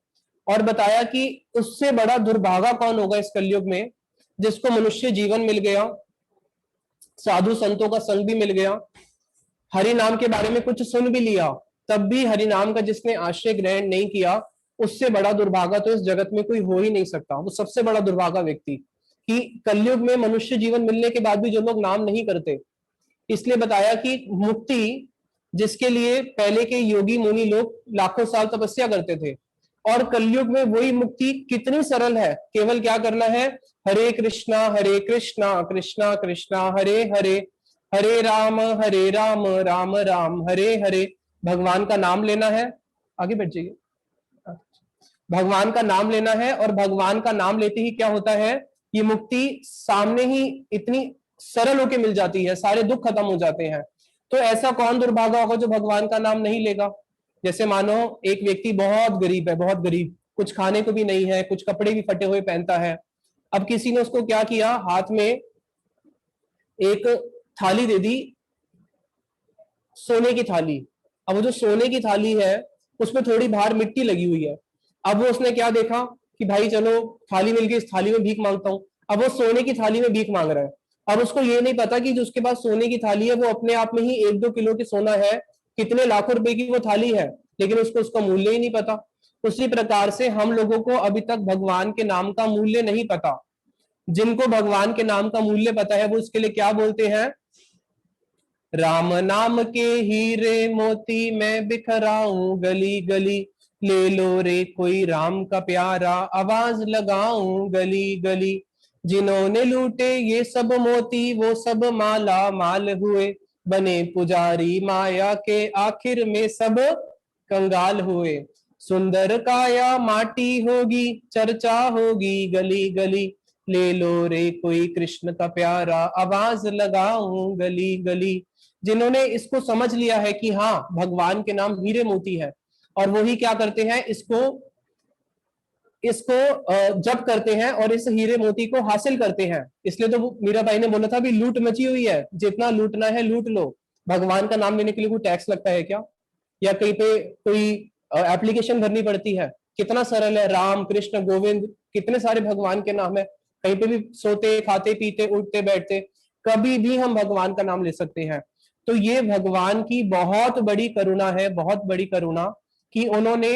और बताया कि उससे बड़ा दुर्भागा कौन होगा इस कलयुग में, जिसको मनुष्य जीवन मिल गया, साधु संतों का संग भी मिल गया, हरि नाम के बारे में कुछ सुन भी लिया, तब भी हरि नाम का जिसने आश्रय ग्रहण नहीं किया, उससे बड़ा दुर्भागा तो इस जगत में कोई हो ही नहीं सकता। वो सबसे बड़ा दुर्भागा व्यक्ति, कि कलयुग में मनुष्य जीवन मिलने के बाद भी जो लोग नाम नहीं करते। इसलिए बताया कि मुक्ति, जिसके लिए पहले के योगी मुनि लोग लाखों साल तपस्या करते थे, और कलयुग में वही मुक्ति कितनी सरल है। केवल क्या करना है, हरे कृष्णा कृष्णा कृष्णा हरे हरे, हरे राम राम राम हरे हरे, भगवान का नाम लेना है। आगे बढ़ जाइए। भगवान का नाम लेना है, और भगवान का नाम लेते ही क्या होता है, ये मुक्ति सामने ही इतनी सरल होके मिल जाती है, सारे दुख खत्म हो जाते हैं। तो ऐसा कौन दुर्भागा होगा जो भगवान का नाम नहीं लेगा। जैसे मानो एक व्यक्ति बहुत गरीब है, बहुत गरीब, कुछ खाने को भी नहीं है, कुछ कपड़े भी फटे हुए पहनता है। अब किसी ने उसको क्या किया, हाथ में एक थाली दे दी, सोने की थाली। अब वो जो सोने की थाली है, उसमें थोड़ी बाहर मिट्टी लगी हुई है। अब वो उसने क्या देखा कि भाई चलो थाली मिल गई, इस थाली में भीख मांगता हूँ। अब वो सोने की थाली में भीख मांग रहा है। अब उसको ये नहीं पता कि जो उसके पास सोने की थाली है, वो अपने आप में ही 1-2 किलो की सोना है, कितने लाखों रुपए की वो थाली है, लेकिन उसको उसका मूल्य ही नहीं पता। उसी प्रकार से हम लोगों को अभी तक भगवान के नाम का मूल्य नहीं पता। जिनको भगवान के नाम का मूल्य पता है, वो उसके लिए क्या बोलते हैं, राम नाम के हीरे मोती मैं बिखराऊं गली गली, ले लो रे कोई राम का प्यारा, आवाज लगाऊं गली गली। जिन्होंने लूटे ये सब मोती, वो सब माला माल हुए, बने पुजारी माया के, आखिर में सब कंगाल हुए। सुंदर काया माटी होगी, चर्चा होगी गली गली, ले लो रे कोई कृष्ण का प्यारा, आवाज लगाऊं गली गली। जिन्होंने इसको समझ लिया है कि हाँ भगवान के नाम हीरे मोती है, और वही क्या करते हैं, इसको जप करते हैं और इस हीरे मोती को हासिल करते हैं। इसलिए तो मीरा भाई ने बोला था भी लूट मची हुई है, जितना लूटना है लूट लो। भगवान का नाम लेने के लिए कोई टैक्स लगता है क्या, या कहीं पे कोई एप्लीकेशन भरनी पड़ती है? कितना सरल है, राम कृष्ण गोविंद, कितने सारे भगवान के नाम है। कहीं पे भी सोते खाते पीते उठते बैठते कभी भी हम भगवान का नाम ले सकते हैं। तो ये भगवान की बहुत बड़ी करुणा है, बहुत बड़ी करुणा, कि उन्होंने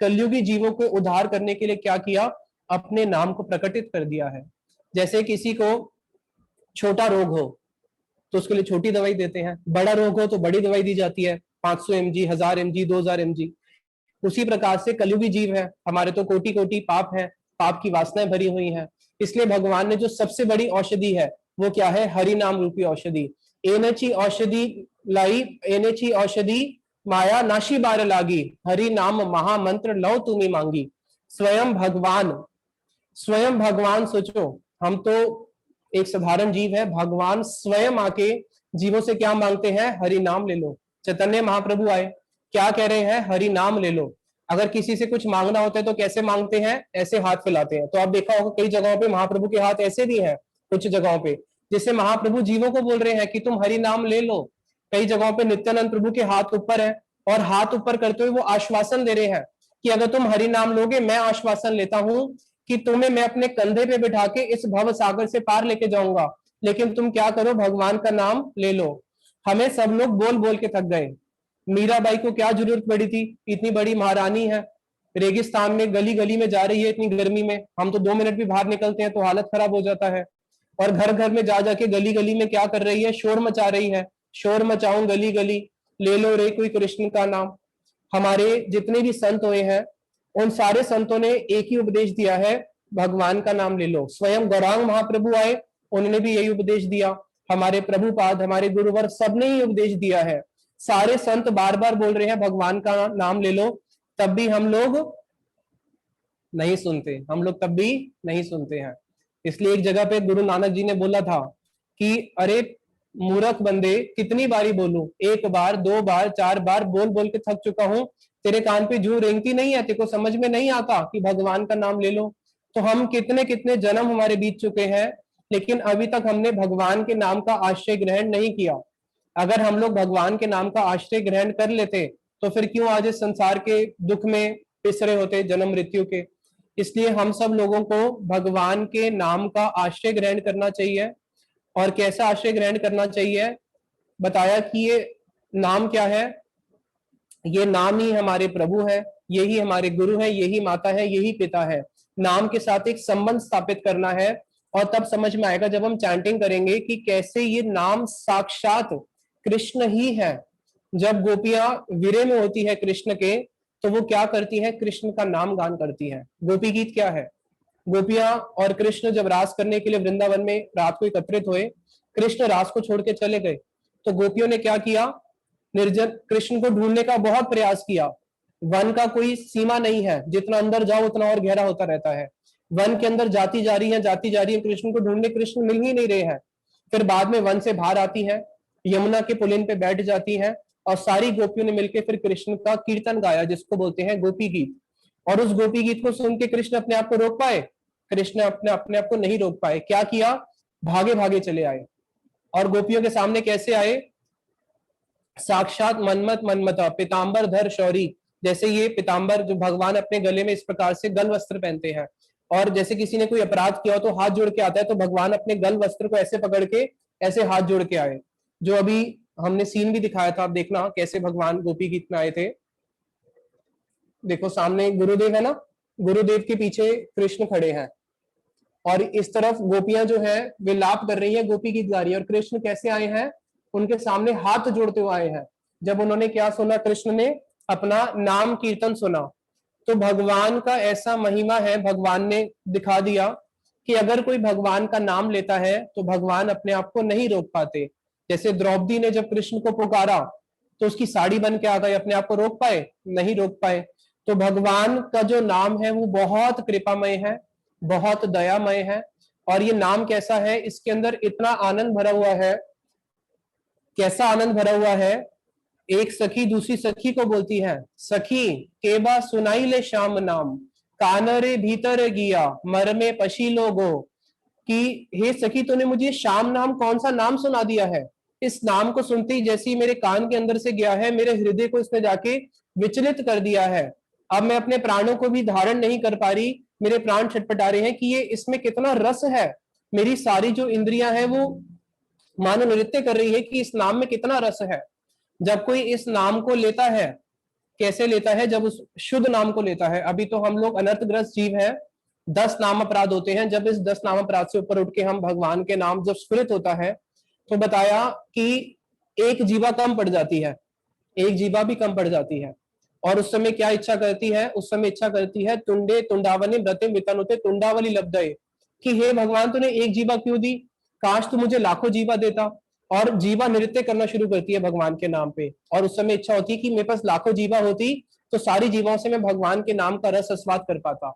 कलयुगी जीवों को उद्धार करने के लिए क्या किया, अपने नाम को प्रकटित कर दिया है। जैसे किसी को छोटा रोग हो तो उसके लिए छोटी दवाई देते हैं, बड़ा रोग हो तो बड़ी दवाई दी जाती है, 500 mg, 1000 mg, 2000 mg। उसी प्रकार से कलयुगी जीव है, हमारे तो कोटि कोटि पाप है, पाप की वासनाएं भरी हुई हैं। इसलिए भगवान ने जो सबसे बड़ी औषधि है वो क्या है, हरि नाम रूपी औषधि। एनची औषधि लाई, एनची औषधि माया नाशी बार लागी, हरि नाम महामंत्र लो तुम्ही मांगी। स्वयं भगवान सोचो, हम तो एक साधारण जीव है, भगवान स्वयं आके जीवों से क्या मांगते हैं, हरि नाम ले लो। चैतन्य महाप्रभु आए, क्या कह रहे हैं, हरि नाम ले लो। अगर किसी से कुछ मांगना होता है तो कैसे मांगते हैं, ऐसे हाथ फैलाते हैं। तो आप देखा होगा कई जगहों पे महाप्रभु के हाथ ऐसे भी हैं, कुछ जगहों पे जैसे महाप्रभु जीवों को बोल रहे हैं कि तुम हरि नाम ले लो। कई जगहों पे नित्यानंद प्रभु के हाथ ऊपर है, और हाथ ऊपर करते हुए वो आश्वासन दे रहे हैं कि अगर तुम हरि नाम लोगे, मैं आश्वासन लेता हूं कि तुम्हें मैं अपने कंधे पे बिठा के इस भव सागर से पार लेके जाऊंगा, लेकिन तुम क्या करो, भगवान का नाम ले लो। हमें सब लोग बोल बोल के थक गए। मीराबाई को क्या जरूरत पड़ी थी, इतनी बड़ी महारानी है, रेगिस्तान में गली गली में जा रही है इतनी गर्मी में। हम तो 2 मिनट भी बाहर निकलते हैं तो हालत खराब हो जाता है, और घर घर में जा जाके गली गली में क्या कर रही है, शोर मचा रही है। शोर मचाऊं गली गली, ले लो रे कोई कृष्ण का नाम। हमारे जितने भी संत हुए हैं, उन सारे संतों ने एक ही उपदेश दिया है, भगवान का नाम ले लो। स्वयं गौरांग महाप्रभु आए, उन्होंने भी यही उपदेश दिया। हमारे प्रभुपाद, हमारे गुरुवर, सबने ही उपदेश दिया है। सारे संत बार बार बोल रहे हैं भगवान का नाम ले लो, तब भी हम लोग नहीं सुनते, हम लोग तब भी नहीं सुनते हैं। इसलिए एक जगह पे गुरु नानक जी ने बोला था कि अरे मूर्ख बंदे, कितनी बारी बोलूं, 1 बार 2 बार 4 बार बोल बोल के थक चुका हूं, तेरे कान पे जू रेंगती नहीं है, तेरे को समझ में नहीं आता कि भगवान का नाम ले लो। तो हम कितने कितने जन्म हमारे बीत चुके हैं, लेकिन अभी तक हमने भगवान के नाम का आश्रय ग्रहण नहीं किया। अगर हम लोग भगवान के नाम का आश्रय ग्रहण कर लेते तो फिर क्यों आज इस संसार के दुख में पिस रहे होते, जन्म मृत्यु के। इसलिए हम सब लोगों को भगवान के नाम का आश्रय ग्रहण करना चाहिए। और कैसा आश्रय ग्रहण करना चाहिए, बताया कि ये नाम क्या है, ये नाम ही हमारे प्रभु है, यही हमारे गुरु है, यही माता है, यही पिता है। नाम के साथ एक संबंध स्थापित करना है, और तब समझ में आएगा जब हम चैंटिंग करेंगे कि कैसे ये नाम साक्षात कृष्ण ही है। जब गोपियां विरह में होती है कृष्ण के, तो वो क्या करती है, कृष्ण का नाम गान करती है। गोपी गीत क्या है, गोपियां और कृष्ण जब रास करने के लिए वृंदावन में रात को एकत्रित हुए, कृष्ण रास को छोड़ के चले गए, तो गोपियों ने क्या किया, निर्जन कृष्ण को ढूंढने का बहुत प्रयास किया। वन का कोई सीमा नहीं है, जितना अंदर जाओ उतना और गहरा होता रहता है। वन के अंदर जाती जा रही है कृष्ण को ढूंढने, कृष्ण मिल ही नहीं रहे हैं। फिर बाद में वन से बाहर आती है, यमुना के पुलिन पे बैठ जाती है, और सारी गोपियों ने मिलकर फिर कृष्ण का कीर्तन गाया, जिसको बोलते हैं गोपी गीत। और उस गोपी गीत को सुन के कृष्ण अपने आप को रोक पाए, कृष्ण अपने आप को नहीं रोक पाए। क्या किया, भागे भागे चले आए। और गोपियों के सामने कैसे आए, साक्षात मन्मथ मन्मथा पीताम्बर धर शौरी, जैसे ये पीताम्बर जो भगवान अपने गले में इस प्रकार से गल वस्त्र पहनते हैं, और जैसे किसी ने कोई अपराध किया हो तो हाथ जोड़ के आता है, तो भगवान अपने गल वस्त्र को ऐसे पकड़ के ऐसे हाथ जोड़ के आए। जो अभी हमने सीन भी दिखाया था, आप देखना कैसे भगवान गोपी गीत में आए थे। देखो सामने गुरुदेव है ना, गुरुदेव के पीछे कृष्ण खड़े हैं, और इस तरफ गोपियां जो है वे लाप कर रही है, गोपी गीत गा रही है। और कृष्ण कैसे आए हैं, उनके सामने हाथ जोड़ते हुए आए हैं। जब उन्होंने क्या सुना, कृष्ण ने अपना नाम कीर्तन सुना। तो भगवान का ऐसा महिमा है, भगवान ने दिखा दिया कि अगर कोई भगवान का नाम लेता है तो भगवान अपने आप को नहीं रोक पाते। जैसे द्रौपदी ने जब कृष्ण को पुकारा तो उसकी साड़ी बन के आ गई, अपने आप को रोक पाए, नहीं रोक पाए। तो भगवान का जो नाम है वो बहुत कृपामय है, बहुत दयामय है। और ये नाम कैसा है, इसके अंदर इतना आनंद भरा हुआ है। कैसा आनंद भरा हुआ है, एक सखी दूसरी सखी को बोलती है, सखी केबा सुनाई ले श्याम नाम, कानरे भीतर गिया मर में पशी लोगो, कि हे सखी तूने मुझे श्याम नाम कौन सा नाम सुना दिया है। इस नाम को सुनते ही जैसे ही मेरे कान के अंदर से गया है, मेरे हृदय को इसने जाके विचलित कर दिया है। अब मैं अपने प्राणों को भी धारण नहीं कर पा रही, मेरे प्राण छटपटा रहे हैं कि ये इसमें कितना रस है। मेरी सारी जो इंद्रियां हैं वो मानो नृत्य कर रही है कि इस नाम में कितना रस है। जब कोई इस नाम को लेता है, कैसे लेता है, जब उस शुद्ध नाम को लेता है। अभी तो हम लोग अनर्थग्रस्त जीव हैं, 10 नाम अपराध होते हैं। जब इस 10 नाम अपराध से ऊपर उठ के हम भगवान के नाम जब स्फुरित होता है, तो बताया कि एक जीवा कम पड़ जाती है, एक जीवा भी कम पड़ जाती है। और उस समय क्या इच्छा करती है, उस समय इच्छा करती है तुंडे तुंडावनी व्रते वितनुते तुंडावली लब्धये, कि हे भगवान तूने एक जीवा क्यों दी, काश तू मुझे लाखों जीवा देता। और जीवा नृत्य करना शुरू करती है भगवान के नाम पे। और उस समय इच्छा होती है कि मेरे पास लाखों जीवा होती तो सारी जीवाओं से मैं भगवान के नाम का रस आस्वाद कर पाता।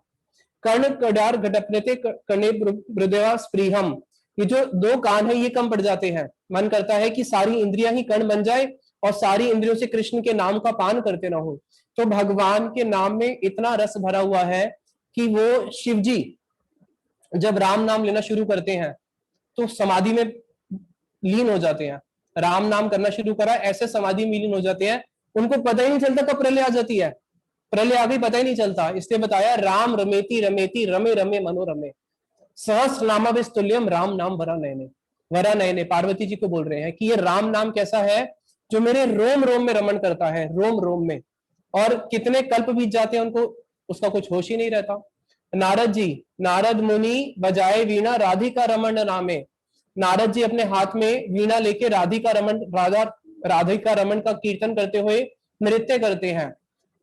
कर्ण कडार घटपनेते कर्णे हृदया स्प्रीहम, ये जो 2 कान है ये कम पड़ जाते हैं। मन करता है कि सारी इंद्रियां ही कर्ण बन जाए और सारी इंद्रियों से कृष्ण के नाम का पान करते ना हो। तो भगवान के नाम में इतना रस भरा हुआ है कि वो शिव जी जब राम नाम लेना शुरू करते हैं तो समाधि में लीन हो जाते हैं। राम नाम करना शुरू करा, ऐसे समाधि में लीन हो जाते हैं, उनको पता ही नहीं चलता कब प्रलय आ जाती है। प्रलय आ गई पता ही नहीं चलता। इसलिए बताया राम रमेति रमेति रमे रमे मनोरमे, सहस्र नामाभिस्तुल्यम राम नाम वरा नयने। वरा नयने पार्वती जी को बोल रहे हैं कि ये राम नाम कैसा है, जो मेरे रोम रोम में रमण करता है, रोम रोम में। और कितने कल्प बीत जाते हैं, उनको उसका कुछ होश ही नहीं रहता। नारद जी, नारद मुनि बजाए वीणा राधिका रमण नामे, नारद जी अपने हाथ में वीणा लेके राधिका रमन का कीर्तन करते हुए नृत्य करते हैं।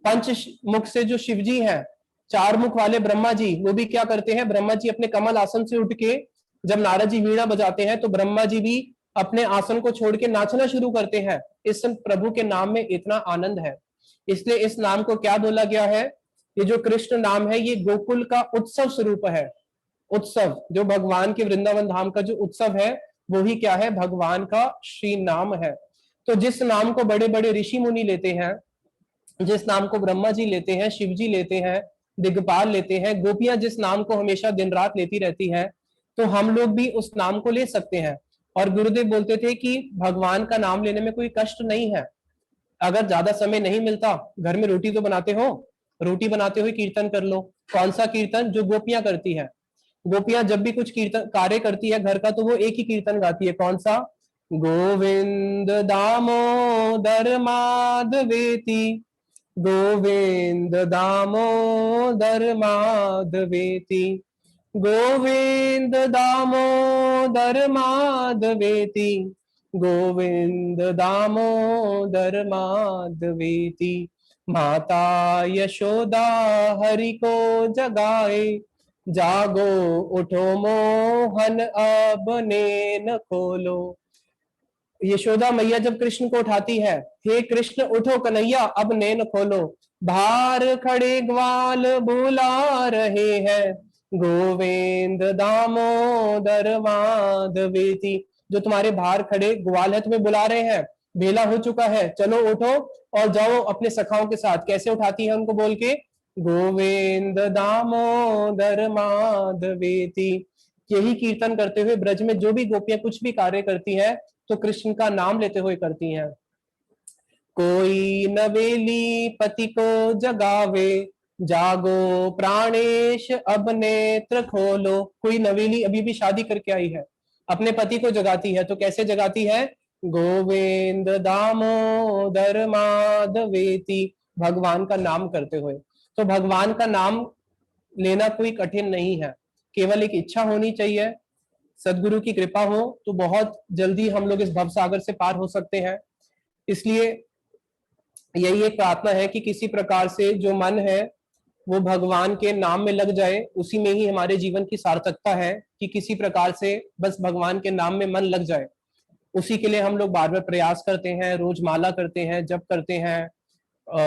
पंच मुख से जो शिवजी हैं चार मुख वाले ब्रह्मा जी वो भी क्या करते हैं, ब्रह्मा जी अपने कमल आसन से उठ के जब नारद जी वीणा बजाते हैं तो ब्रह्मा जी भी अपने आसन को छोड़ के नाचना शुरू करते हैं। इस प्रभु के नाम में इतना आनंद है, इसलिए इस नाम को क्या बोला गया है, ये जो कृष्ण नाम है ये गोकुल का उत्सव स्वरूप है। उत्सव जो भगवान के वृंदावन धाम का जो उत्सव है वो ही क्या है, भगवान का श्री नाम है। तो जिस नाम को बड़े बड़े ऋषि मुनि लेते हैं, जिस नाम को ब्रह्मा जी लेते हैं, शिव जी लेते हैं, दिग्पाल लेते हैं, गोपियां जिस नाम को हमेशा दिन रात लेती रहती हैं, तो हम लोग भी उस नाम को ले सकते हैं। और गुरुदेव बोलते थे कि भगवान का नाम लेने में कोई कष्ट नहीं है। अगर ज्यादा समय नहीं मिलता, घर में रोटी तो बनाते हो, रोटी बनाते हुए कीर्तन कर लो। कौन सा कीर्तन, जो गोपियां करती है। गोपियां जब भी कुछ कीर्तन कार्य करती है घर का, तो वो एक ही कीर्तन गाती है। कौन सा, गोविंद दामोदर माधवेति, गोविंद दामोदर माधवेति, गोविंद दामोदर माधवेति, गोविंद दामोदर माधवेति। माता यशोदा हरि को जगाए, जागो उठो मोहन अब नेन खोलो। यशोदा मैया जब कृष्ण को उठाती है, हे कृष्ण उठो कन्हैया अब नैन खोलो, बाहर खड़े ग्वाल बुला रहे हैं, गोविंद दामोदर माधवेति। जो तुम्हारे बाहर खड़े ग्वाल है तुम्हें बुला रहे हैं, बेला हो चुका है, चलो उठो और जाओ अपने सखाओं के साथ। कैसे उठाती है उनको बोल के, गोविंद दामोदर माधवेति। यही कीर्तन करते हुए ब्रज में जो भी गोपियां कुछ भी कार्य करती हैं तो कृष्ण का नाम लेते हुए करती हैं। कोई नवेली पति को जगावे, जागो प्राणेश अब नेत्र खोलो। कोई नवेली अभी भी शादी करके आई है, अपने पति को जगाती है, तो कैसे जगाती है, गोविंद दामोदर माधवेति, भगवान का नाम करते हुए। तो भगवान का नाम लेना कोई कठिन नहीं है, केवल एक इच्छा होनी चाहिए, सदगुरु की कृपा हो तो बहुत जल्दी हम लोग इस भवसागर से पार हो सकते हैं। इसलिए यही एक प्रार्थना है कि किसी प्रकार से जो मन है वो भगवान के नाम में लग जाए, उसी में ही हमारे जीवन की सार्थकता है कि किसी प्रकार से बस भगवान के नाम में मन लग जाए। उसी के लिए हम लोग बार बार प्रयास करते हैं, रोज माला करते हैं, जप करते हैं,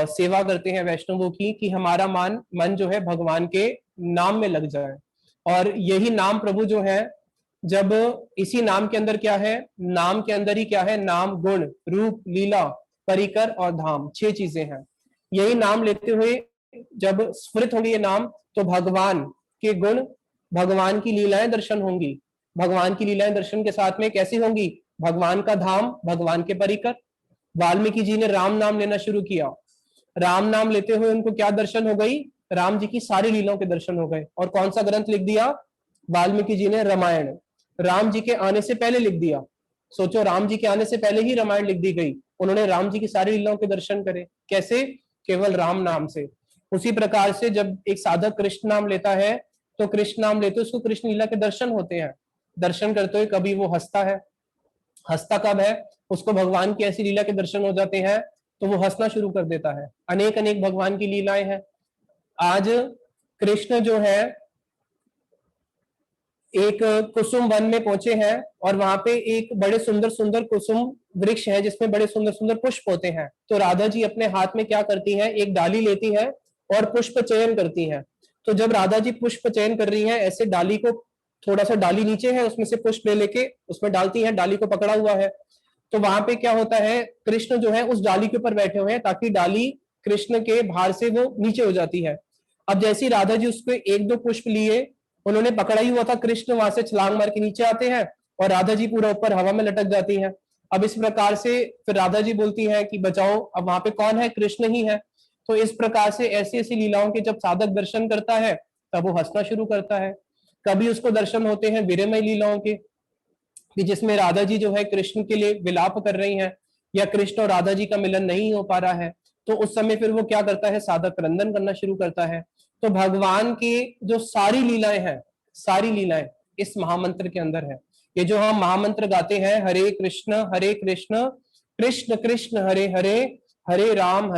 सेवा करते हैं वैष्णवों की, कि हमारा मन जो है भगवान के नाम में लग जाए। और यही नाम प्रभु जो है, जब इसी नाम के अंदर क्या है, नाम के अंदर ही क्या है, नाम, गुण, रूप, लीला, परिकर और धाम, 6 चीजें हैं। यही नाम लेते हुए जब स्फुरित होंगे ये नाम, तो भगवान के गुण, भगवान की लीलाएं दर्शन होंगी। भगवान की लीलाएं दर्शन के साथ में कैसी होंगी, भगवान का धाम, भगवान के परिकर। वाल्मीकि जी ने राम नाम लेना शुरू किया, राम नाम लेते हुए उनको क्या दर्शन हो गई, राम जी की सारी लीलाओं के दर्शन हो गए। और कौन सा ग्रंथ लिख दिया वाल्मीकि जी ने, रामायण, राम जी के आने से पहले लिख दिया। सोचो, राम जी के आने से पहले ही रामायण लिख दी गई, उन्होंने राम जी की सारी लीलाओं के दर्शन करे। कैसे, केवल राम नाम से। उसी प्रकार से जब एक साधक कृष्ण नाम लेता है तो कृष्ण नाम लेते उसको कृष्ण लीला के दर्शन होते हैं। दर्शन करते हुए कभी वो हंसता है, हंसता कब है, उसको भगवान की ऐसी लीला के दर्शन हो जाते हैं तो वो हंसना शुरू कर देता है। अनेक अनेक भगवान की लीलाएं हैं। आज कृष्ण जो है एक कुसुम वन में पहुंचे हैं और वहां पे एक बड़े सुंदर सुंदर कुसुम वृक्ष है जिसमें बड़े सुंदर सुंदर पुष्प होते हैं। तो राधा जी अपने हाथ में क्या करती हैं, एक डाली लेती है और पुष्प चयन करती हैं। तो जब राधा जी पुष्प चयन कर रही हैं, ऐसे डाली को, थोड़ा सा डाली नीचे है, उसमें से पुष्प ले लेके उसमें डालती हैं, डाली को पकड़ा हुआ है। तो वहां पे क्या होता है, कृष्ण जो है उस डाली के ऊपर बैठे हुए हैं ताकि डाली कृष्ण के भार से वो नीचे हो जाती है। अब जैसी राधा जी उसको 1-2 पुष्प लिए, उन्होंने पकड़ा ही हुआ था, कृष्ण वहां से छलांग मार के नीचे आते हैं और राधा जी पूरा ऊपर हवा में लटक जाती हैं। अब इस प्रकार से फिर राधा जी बोलती है कि बचाओ, अब वहां पे कौन है, कृष्ण ही है। तो इस प्रकार से ऐसी ऐसी लीलाओं के जब साधक दर्शन करता है तब वो हंसना शुरू करता है। कभी उसको दर्शन होते हैं विरहमय लीलाओं के, कि जिसमें राधा जी जो है कृष्ण के लिए विलाप कर रही हैं या कृष्ण और राधा जी का मिलन नहीं हो पा रहा है, तो उस समय फिर वो क्या करता है, साधक क्रंदन करना शुरू करता है। तो भगवान की जो सारी लीलाएं हैं, सारी लीलाएं इस महामंत्र के अंदर है। ये जो हम महामंत्र गाते हैं, हरे कृष्ण कृष्ण कृष्ण हरे हरे, हरे राम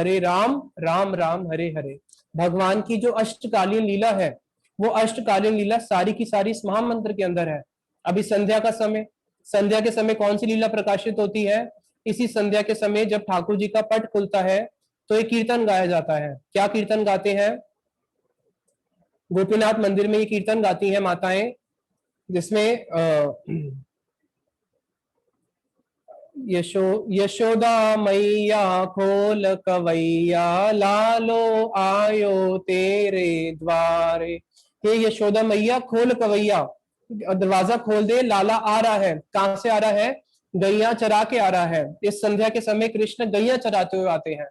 राम राम हरे हरे, भगवान की जो अष्टकालीन लीला है वो अष्टकालीन लीला सारी की सारी इस महामंत्र के अंदर है। अभी संध्या का समय, संध्या के समय कौन सी लीला प्रकाशित होती है? इसी संध्या के समय जब ठाकुर जी का पट खुलता है तो एक कीर्तन गाया जाता है। क्या कीर्तन गाते हैं? गोपीनाथ मंदिर में ये कीर्तन गाती हैं माताएं, जिसमें यशोदा मैया खोल कवैया लालो आयो तेरे द्वारे। हे यशोदा मैया खोल कवैया, दरवाजा खोल दे, लाला आ रहा है। कहां से आ रहा है? गैया चरा के आ रहा है। इस संध्या के समय कृष्ण गैया चराते हुए आते हैं।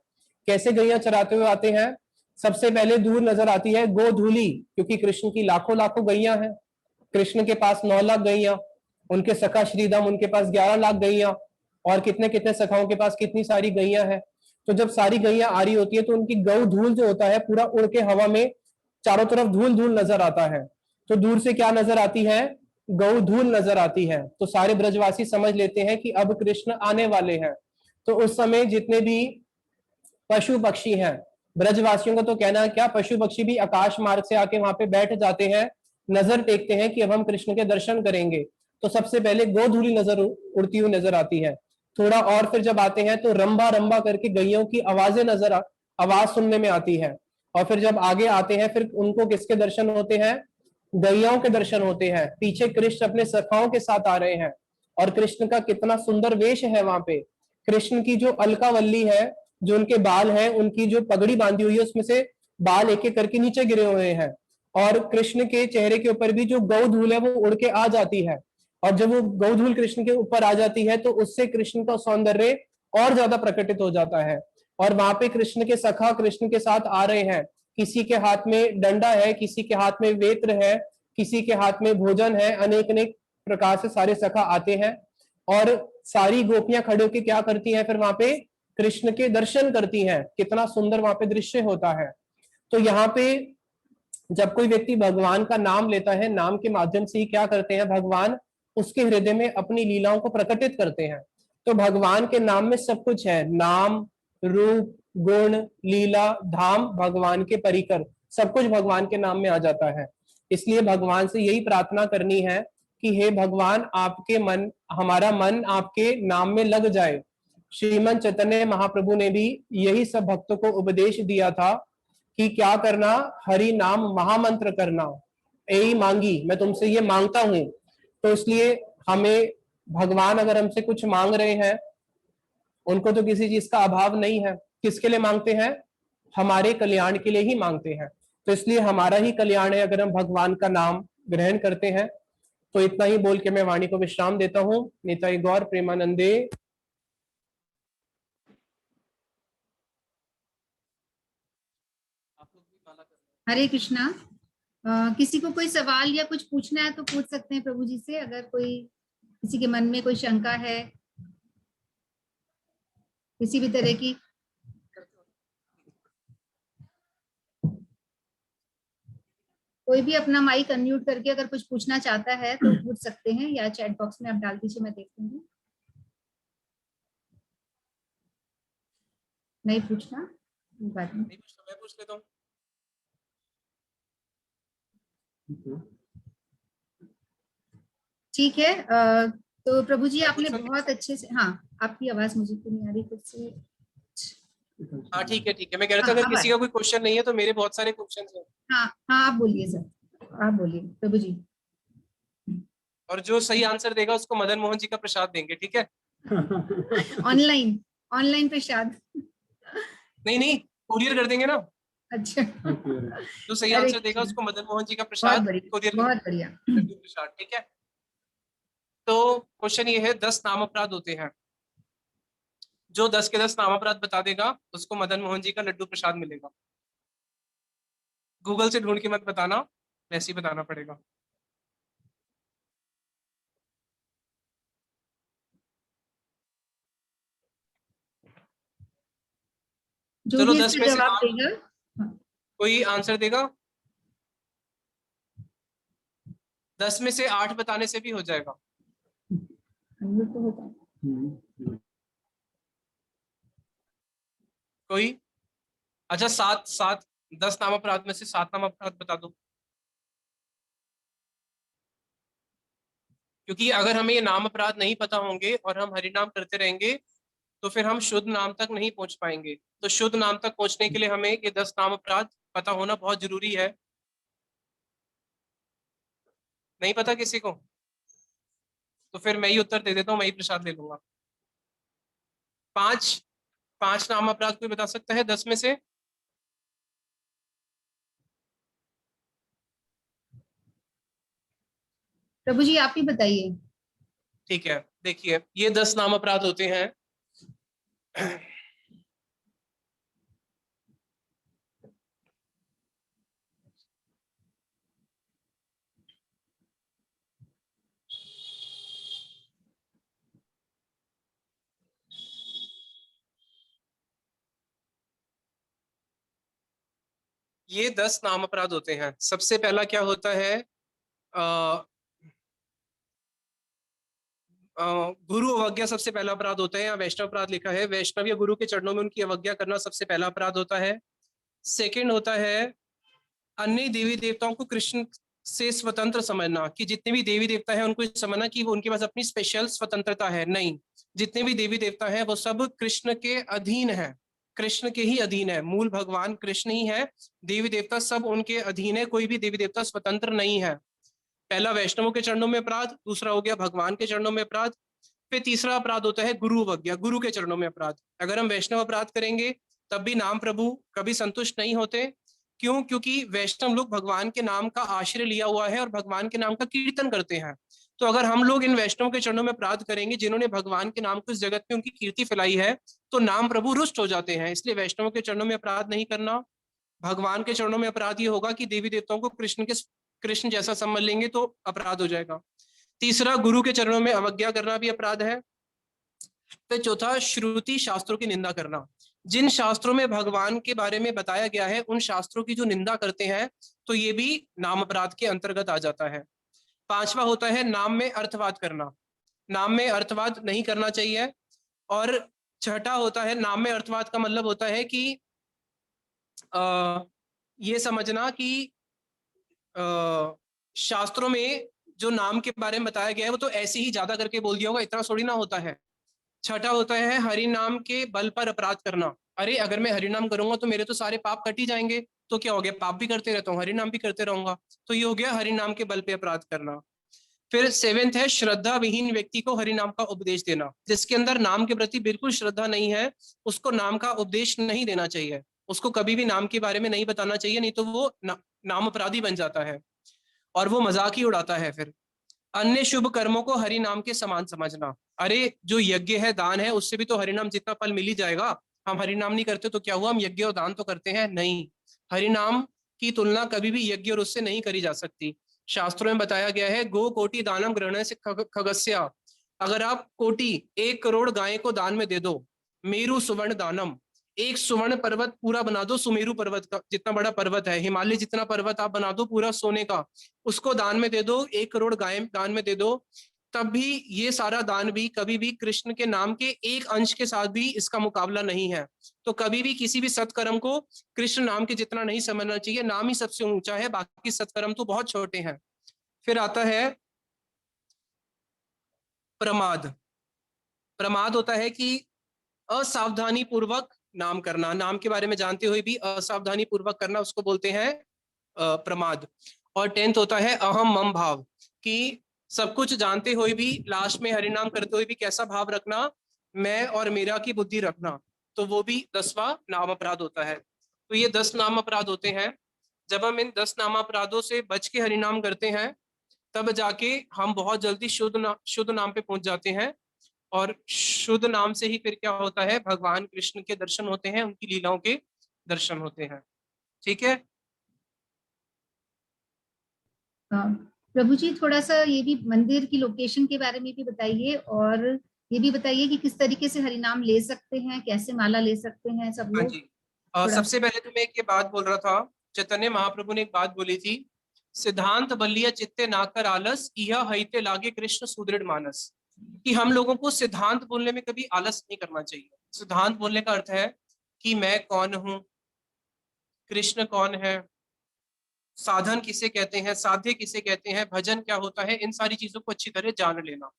कैसे गैया चराते हुए आते हैं? सबसे पहले दूर नजर आती है गोधूली, क्योंकि कृष्ण की लाखों लाखों गैया हैं। कृष्ण के पास 9 लाख गैया, उनके सखा श्रीधाम उनके पास 11 लाख गैया, और कितने कितने सखाओं के पास कितनी सारी गैया है। तो जब सारी गैया आ रही होती है तो उनकी गौ धूल जो होता है पूरा उड़ के हवा में चारों तरफ धूल धूल नजर आता है। तो दूर से क्या नजर आती है? गौ धूल नजर आती है। तो सारे ब्रजवासी समझ लेते हैं कि अब कृष्ण आने वाले हैं। तो उस समय जितने भी पशु पक्षी हैं, ब्रजवासियों का तो कहना है क्या, पशु पक्षी भी आकाश मार्ग से आके वहां पे बैठ जाते हैं, नजर टेकते हैं कि अब हम कृष्ण के दर्शन करेंगे। तो सबसे पहले गोधूली नजर उड़ती हुई नजर आती है। थोड़ा और फिर जब आते हैं तो रंबा रंबा करके गैयों की आवाजें आवाज सुनने में आती है। और फिर जब आगे आते हैं फिर उनको किसके दर्शन होते हैं? गैयाओं के दर्शन होते हैं। पीछे कृष्ण अपने सखाओं के साथ आ रहे हैं, और कृष्ण का कितना सुंदर वेश है वहां पे। कृष्ण की जो अलकावल्ली है, जो उनके बाल हैं, उनकी जो पगड़ी बांधी हुई है उसमें से बाल एक एक करके नीचे गिरे हुए हैं। और कृष्ण के चेहरे के ऊपर भी जो गौ धूल है वो उड़ के आ जाती है। और जब वो गौ धूल कृष्ण के ऊपर आ जाती है तो उससे कृष्ण का सौंदर्य और ज्यादा प्रकटित हो जाता है। और वहां पे कृष्ण के सखा कृष्ण के साथ आ रहे हैं। किसी के हाथ में डंडा है, किसी के हाथ में वेत्र है, किसी के हाथ में भोजन है। अनेक अनेक प्रकार से सारे सखा आते हैं, और सारी गोपियां खड़े होकर क्या करती हैं? फिर वहां पे कृष्ण के दर्शन करती हैं। कितना सुंदर वहां पे दृश्य होता है। तो यहाँ पे जब कोई व्यक्ति भगवान का नाम लेता है, नाम के माध्यम से ही क्या करते हैं? भगवान उसके हृदय में अपनी लीलाओं को प्रकटित करते हैं। तो भगवान के नाम में सब कुछ है, नाम, रूप, गुण, लीला, धाम, भगवान के परिकर, सब कुछ भगवान के नाम में आ जाता है। इसलिए भगवान से यही प्रार्थना करनी है कि हे भगवान, आपके मन, हमारा मन आपके नाम में लग जाए। श्रीमन चैतन्य महाप्रभु ने भी यही सब भक्तों को उपदेश दिया था कि क्या करना? हरि नाम महामंत्र करना। यही मांगी, मैं तुमसे ये मांगता हूं। तो इसलिए हमें, भगवान अगर हमसे कुछ मांग रहे हैं, उनको तो किसी चीज का अभाव नहीं है। किसके लिए मांगते हैं? हमारे कल्याण के लिए ही मांगते हैं। तो इसलिए हमारा ही कल्याण है अगर हम भगवान का नाम ग्रहण करते हैं। तो इतना ही बोल के मैं वाणी को विश्राम देता हूँ। निताई गौर प्रेमानंदे। हरे कृष्णा। किसी को कोई सवाल या कुछ पूछना है तो पूछ सकते हैं प्रभु जी से, अगर कोई किसी के मन में कोई शंका है किसी भी तरह की। कोई भी अपना माइक अनम्यूट करके अगर कुछ पूछना चाहता है तो पूछ सकते हैं, या चैट बॉक्स में आप डाल दीजिए, मैं देख लूंगी। नहीं पूछना बात में। मैं पूछ लेता हूँ। ठीक है। तो प्रभु जी आपने बहुत अच्छे से, हाँ आपकी आवाज मुझे तो नहीं आ रही खुद से। हाँ ठीक है। मैं कह रहा था अगर किसी का कोई क्वेश्चन नहीं है तो मेरे बहुत सारे क्वेश्चन हैं। हाँ हाँ, आप बोलिए सर, आप बोलिए प्रभु जी। और जो सही आंसर देगा उसको मदन मोहन जी का प्रसाद देंगे, ठीक है? ऑनलाइन, ऑनलाइन प्रसाद? नहीं, कुरियर कर देंगे ना। अच्छा, जो सही आंसर देगा उसको मदन मोहन जी का बहुत प्रसाद बढ़िया, कुरियर बहुत बढ़िया। प्रसाद, ठीक है? तो क्वेश्चन ये है, 10 नाम अपराध होते हैं। जो 10 के 10 नाम अपराध बता देगा उसको मदन मोहन जी का लड्डू प्रसाद मिलेगा। गूगल से ढूंढ के मत बताना, वैसे ही बताना पड़ेगा। जो चलो भी 10 इसका में से जवाब 8 देगा। कोई आंसर देगा? 10 में से 8 बताने से भी हो जाएगा। तो होगा। कोई? अच्छा 7 10 नाम अपराध में से 7 नाम अपराध बता दो। क्योंकि अगर हमें ये नाम अपराध नहीं पता होंगे और हम हरिनाम करते रहेंगे तो फिर हम शुद्ध नाम तक नहीं पहुंच पाएंगे। तो शुद्ध नाम तक पहुंचने के लिए हमें ये 10 नाम अपराध पता होना बहुत जरूरी है। नहीं पता किसी को? तो फिर मैं ही उत्तर दे देता हूँ, मैं ही प्रसाद ले लूंगा। 5 नाम अपराध कोई बता सकता है 10 में से? प्रभु जी आप ही बताइए। ठीक है, देखिए ये 10 नाम अपराध होते हैं। ये 10 नाम अपराध होते हैं। सबसे पहला क्या होता है? गुरु अवज्ञा सबसे पहला अपराध होता है। यहाँ वैष्णव अपराध लिखा है, वैष्णव या गुरु के चरणों में उनकी अवज्ञा करना सबसे पहला अपराध होता है। सेकंड होता है अन्य देवी देवताओं को कृष्ण से स्वतंत्र समझना, कि जितने भी देवी देवता है उनको समझना कि वो उनके पास अपनी स्पेशल स्वतंत्रता है। नहीं, जितने भी देवी देवता है वो सब कृष्ण के अधीन है, कृष्ण के ही अधीन है। मूल भगवान कृष्ण ही है, देवी देवता सब उनके अधीन है, कोई भी देवी देवता स्वतंत्र नहीं है। पहला वैष्णवों के चरणों में अपराध, दूसरा हो गया भगवान के चरणों में अपराध, फिर तीसरा अपराध होता है गुरु अवज्ञा, गुरु के चरणों में अपराध। अगर हम वैष्णव अपराध करेंगे तब भी नाम प्रभु कभी संतुष्ट नहीं होते। क्यों? क्योंकि वैष्णव लोग भगवान के नाम का आश्रय लिया हुआ है और भगवान के नाम का कीर्तन करते हैं। तो अगर हम लोग इन वैष्णव के चरणों में अपराध करेंगे जिन्होंने भगवान के नाम को इस जगत में उनकी कीर्ति फैलाई है, तो नाम प्रभु रुष्ट हो जाते हैं। इसलिए वैष्णव के चरणों में अपराध नहीं करना। भगवान के चरणों में अपराध ये होगा कि देवी देवताओं को कृष्ण जैसा समझ लेंगे तो अपराध हो जाएगा। तीसरा, गुरु के चरणों में अवज्ञा करना भी अपराध है। फिर चौथा, श्रुति शास्त्रों की निंदा करना। जिन शास्त्रों में भगवान के बारे में बताया गया है उन शास्त्रों की जो निंदा करते हैं तो ये भी नाम अपराध के अंतर्गत आ जाता है। पांचवा होता है नाम में अर्थवाद करना, नाम में अर्थवाद नहीं करना चाहिए। और छठा होता है नाम में अर्थवाद का मतलब होता है कि ये समझना कि शास्त्रों में जो नाम के बारे में बताया गया है वो तो ऐसे ही ज्यादा करके बोल दिया होगा, इतना थोड़ी ना होता है। छठा होता है हरि नाम के बल पर अपराध करना। अरे अगर मैं हरि नाम करूंगा तो मेरे तो सारे पाप कट ही जाएंगे, तो क्या हो गया, पाप भी करते रहता हूँ, हरि नाम भी करते रहूंगा, तो ये हो गया हरि नाम के बल पे अपराध करना। फिर 7th है श्रद्धा विहीन व्यक्ति को हरि नाम का उपदेश देना। जिसके अंदर नाम के प्रति बिल्कुल श्रद्धा नहीं है उसको नाम का उपदेश नहीं देना चाहिए, उसको कभी भी नाम के बारे में नहीं बताना चाहिए, नहीं तो वो नाम अपराधी बन जाता है और वो मजाक ही उड़ाता है। फिर अन्य शुभ कर्मों को हरि नाम के समान समझना। अरे जो यज्ञ है, दान है, उससे भी तो हरि नाम जितना फल मिल ही जाएगा। हम हरि नाम नहीं करते तो क्या हुआ, हम यज्ञ और दान तो करते हैं। नहीं, हरि नाम की तुलना कभी भी यज्ञ और उससे नहीं करी जा सकती। शास्त्रों में बताया गया है गो कोटि दानम ग्रहण से खगस्या। अगर आप कोटि 1 करोड़ गाय को दान में दे दो, मेरु सुवर्ण दानम, एक सुवर्ण पर्वत पूरा बना दो, सुमेरु पर्वत का जितना बड़ा पर्वत है, हिमालय जितना पर्वत आप बना दो पूरा सोने का, उसको दान में दे दो, 1 करोड़ गाय दान में दे दो, तब भी ये सारा दान भी कभी भी कृष्ण के नाम के एक अंश के साथ भी इसका मुकाबला नहीं है। तो कभी भी किसी भी सत्कर्म को कृष्ण नाम के जितना नहीं समझना चाहिए। नाम ही सबसे ऊंचा है, बाकी सत्कर्म तो बहुत छोटे हैं। फिर आता है प्रमाद। प्रमाद होता है कि असावधानी पूर्वक नाम करना, नाम के बारे में जानते हुए भी असावधानी पूर्वक करना, उसको बोलते हैं प्रमाद। और 10th होता है अहम मम भाव, कि सब कुछ जानते हुए भी लास्ट में हरिनाम करते हुए भी कैसा भाव रखना, मैं और मेरा की बुद्धि रखना, तो वो भी 10वां नाम अपराध होता है। तो ये 10 नाम अपराध होते हैं। जब हम इन 10 नाम अपराधों से बच के हरिनाम करते हैं तब जाके हम बहुत जल्दी शुद्ध नाम पे पहुंच जाते हैं। और शुद्ध नाम से ही फिर क्या होता है, भगवान कृष्ण के दर्शन होते हैं, उनकी लीलाओं के दर्शन होते हैं। ठीक है प्रभु जी, थोड़ा सा ये भी मंदिर की लोकेशन के बारे में भी बताइए, और ये भी बताइए कि किस तरीके से हरिनाम ले सकते हैं, कैसे माला ले सकते हैं सब हाँ लोग। जी। सबसे पहले तो मैं एक ये बात बोल रहा था, चैतन्य महाप्रभु ने एक बात बोली थी, सिद्धांत बल्लिया चित्ते नाकर आलस, यह हईते लागे कृष्ण सुदृढ़ मानस। कि हम लोगों को सिद्धांत बोलने में कभी आलस नहीं करना चाहिए। सिद्धांत बोलने का अर्थ है कि मैं कौन हूं, कृष्ण कौन है, साधन किसे कहते हैं, साध्य किसे कहते हैं, भजन क्या होता है, इन सारी चीजों को अच्छी तरह जान लेना।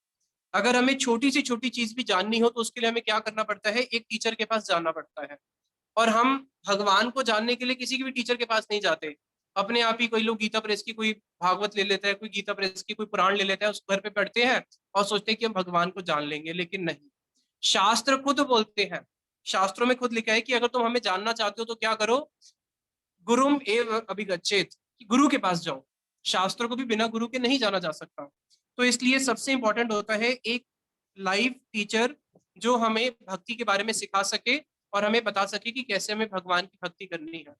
अगर हमें छोटी से छोटी चीज भी जाननी हो तो उसके लिए हमें क्या करना पड़ता है, एक टीचर के पास जाना पड़ता है। और हम भगवान को जानने के लिए किसी के भी टीचर के पास नहीं जाते, अपने आप ही कोई लोग गीता प्रेस की कोई भागवत ले लेता है, कोई गीता प्रेस की कोई पुराण ले लेता है, उस घर पे पढ़ते हैं और सोचते हैं कि हम भगवान को जान लेंगे, लेकिन नहीं। शास्त्र खुद बोलते हैं, शास्त्रों में खुद लिखा है कि अगर तुम हमें जानना चाहते हो तो क्या करो, गुरुम एव अभिगच्छेत, गुरु के पास जाओ। शास्त्रों को भी बिना गुरु के नहीं जाना जा सकता। तो इसलिए सबसे इंपॉर्टेंट होता है एक लाइव टीचर जो हमें भक्ति के बारे में सिखा सके और हमें बता सके कि कैसे हमें भगवान की भक्ति करनी है।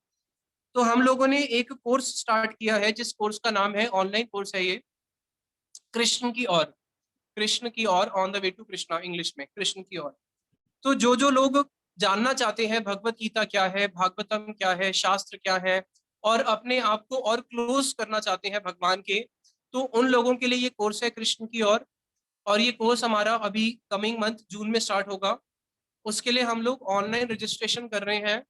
तो हम लोगों ने एक कोर्स स्टार्ट किया है, जिस कोर्स का नाम है, ऑनलाइन कोर्स है ये, कृष्ण की ओर, कृष्ण की ओर, on the way to Krishna, English में कृष्ण की ओर। तो जो लोग जानना चाहते हैं भगवत गीता क्या है, भागवतम क्या है, शास्त्र क्या है, और अपने आप को और क्लोज करना चाहते हैं भगवान के, तो उन लोगों के लिए ये कोर्स है कृष्ण की ओर। और ये कोर्स हमारा अभी कमिंग मंथ जून में स्टार्ट होगा। उसके लिए हम लोग ऑनलाइन रजिस्ट्रेशन कर रहे हैं।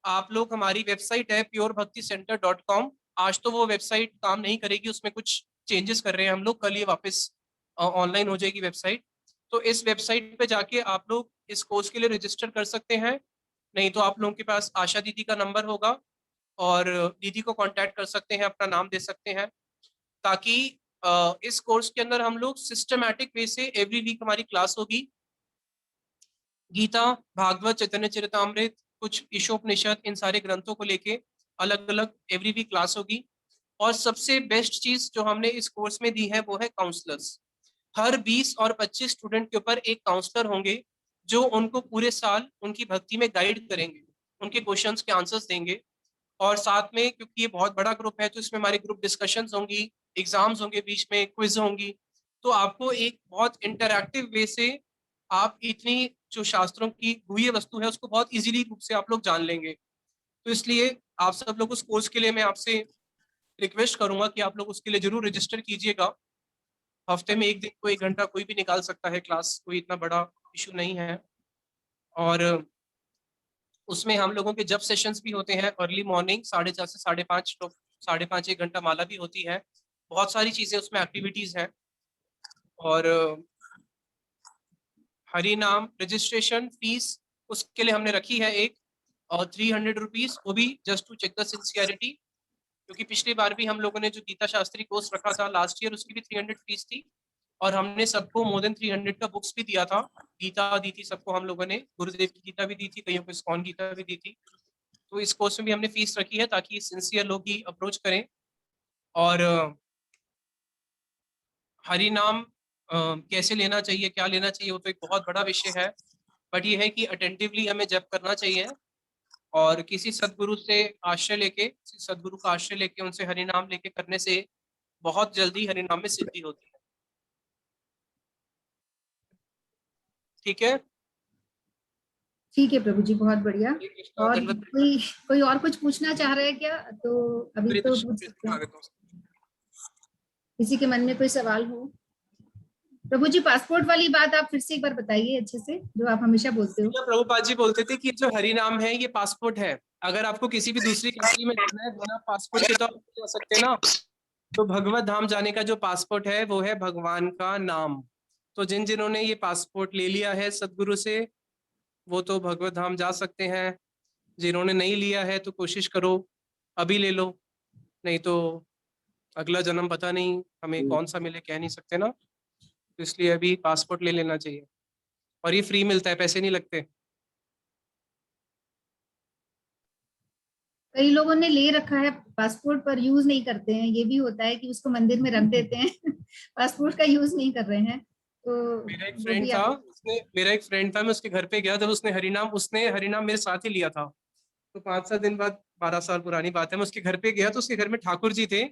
आप लोग, हमारी वेबसाइट है purebhakticenter.com। आज तो वो वेबसाइट काम नहीं करेगी, उसमें कुछ चेंजेस कर रहे हैं हम लोग, कल ये वापस ऑनलाइन हो जाएगी वेबसाइट। तो इस वेबसाइट पे जाके आप लोग इस कोर्स के लिए रजिस्टर कर सकते हैं। नहीं तो आप लोगों के पास आशा दीदी का नंबर होगा और दीदी को कांटेक्ट कर सकते हैं, अपना नाम दे सकते हैं, ताकि इस कोर्स के अंदर हम लोग सिस्टमैटिक वे से एवरी वीक हमारी क्लास होगी। गीता, भागवत, चैतन्य चरितामृत, कुछ ईशोपनिषद, इन सारे ग्रंथों को लेके अलग अलग एवरी वीक क्लास होगी। और सबसे बेस्ट चीज जो हमने इस कोर्स में दी है वो है काउंसलर्स। हर 20 और 25 स्टूडेंट के ऊपर एक काउंसलर होंगे जो उनको पूरे साल उनकी भक्ति में गाइड करेंगे, उनके क्वेश्चंस के आंसर्स देंगे। और साथ में, क्योंकि ये बहुत बड़ा ग्रुप है, तो इसमें हमारी ग्रुप डिस्कशंस होंगी, एग्जाम्स होंगे, बीच में क्विज होंगी। तो आपको एक बहुत इंटरैक्टिव वे से आप इतनी जो शास्त्रों की गुह्य वस्तु है उसको बहुत इजीली रूप से आप लोग जान लेंगे। तो इसलिए आप सब लोग उस कोर्स के लिए मैं आपसे रिक्वेस्ट करूंगा कि आप लोग उसके लिए जरूर रजिस्टर कीजिएगा। हफ्ते में एक दिन को 1 घंटा कोई भी निकाल सकता है क्लास, कोई इतना बड़ा इशू नहीं है। और उसमें हम लोगों के जब सेशंस भी होते हैं, अर्ली मॉर्निंग 4:30 से 5:30, तो 5:30 1 घंटा माला भी होती है। बहुत सारी चीजें उसमें एक्टिविटीज हैं। और हरि नाम रजिस्ट्रेशन फीस उसके लिए हमने रखी है एक, और 300 रुपीज, वो भी just to check the sincerity. क्योंकि पिछली बार भी हम लोगों ने जो गीता शास्त्री कोर्स रखा था लास्ट ईयर, उसकी भी 300 फीस थी। और हमने सबको मोर देन 300 का बुक्स भी दिया था, गीता दी थी सबको हम लोगों ने, गुरुदेव की गीता भी दी थी, कईयों को इस्कॉन गीता भी दी थी। तो इस कोर्स में भी हमने फीस रखी है ताकि सिंसियर लोग ही अप्रोच करें। और हरि नाम कैसे लेना चाहिए, क्या लेना चाहिए, वो तो एक बहुत बड़ा विषय है। बट ये है कि अटेंटिवली हमें जप करना चाहिए और किसी सदगुरु से आश्रय लेके, सदगुरु का आश्रय लेके, उनसे हरि नाम लेके करने से बहुत जल्दी हरि नाम में सिद्धि होती है। ठीक है, ठीक है प्रभु जी, बहुत बढ़िया। और कोई और कुछ पूछना चाह रहा है क्या? तो अभी तो पूछ सकते हैं, किसी के मन में कोई सवाल हो। प्रभु जी, पासपोर्ट वाली बात आप फिर से एक बार बताइए अच्छे से, जो आप हमेशा बोलते हो। प्रभुपाद जी बोलते थे कि जो हरि नाम है ये पासपोर्ट है। अगर आपको किसी भी दूसरी कंट्री में जाना है बिना पासपोर्ट के तो आप नहीं जा सकते ना। तो भगवत धाम जाने का जो पासपोर्ट है वो है भगवान का नाम। तो जिन्होंने ये पासपोर्ट ले लिया है सदगुरु से, वो तो भगवत धाम जा सकते हैं। जिन्होंने नहीं लिया है तो कोशिश करो अभी ले लो, नहीं तो अगला जन्म पता नहीं हमें कौन सा मिले, कह नहीं सकते ना। तो इसलिए अभी पासपोर्ट ले लेना चाहिए, और ये फ्री मिलता है, पैसे नहीं लगते। कई लोगों ने ले रखा है पासपोर्ट पर यूज नहीं करते हैं, ये भी होता है कि उसको मंदिर में रख देते हैं पासपोर्ट का यूज नहीं कर रहे हैं। तो मेरा एक फ्रेंड था, मैं उसके घर पे गया जब उसने हरिनाम मेरे साथ ही लिया था। तो 5-7 दिन बाद, 12 साल पुरानी बात है, मैं उसके घर पे गया तो उसके घर में ठाकुर जी थे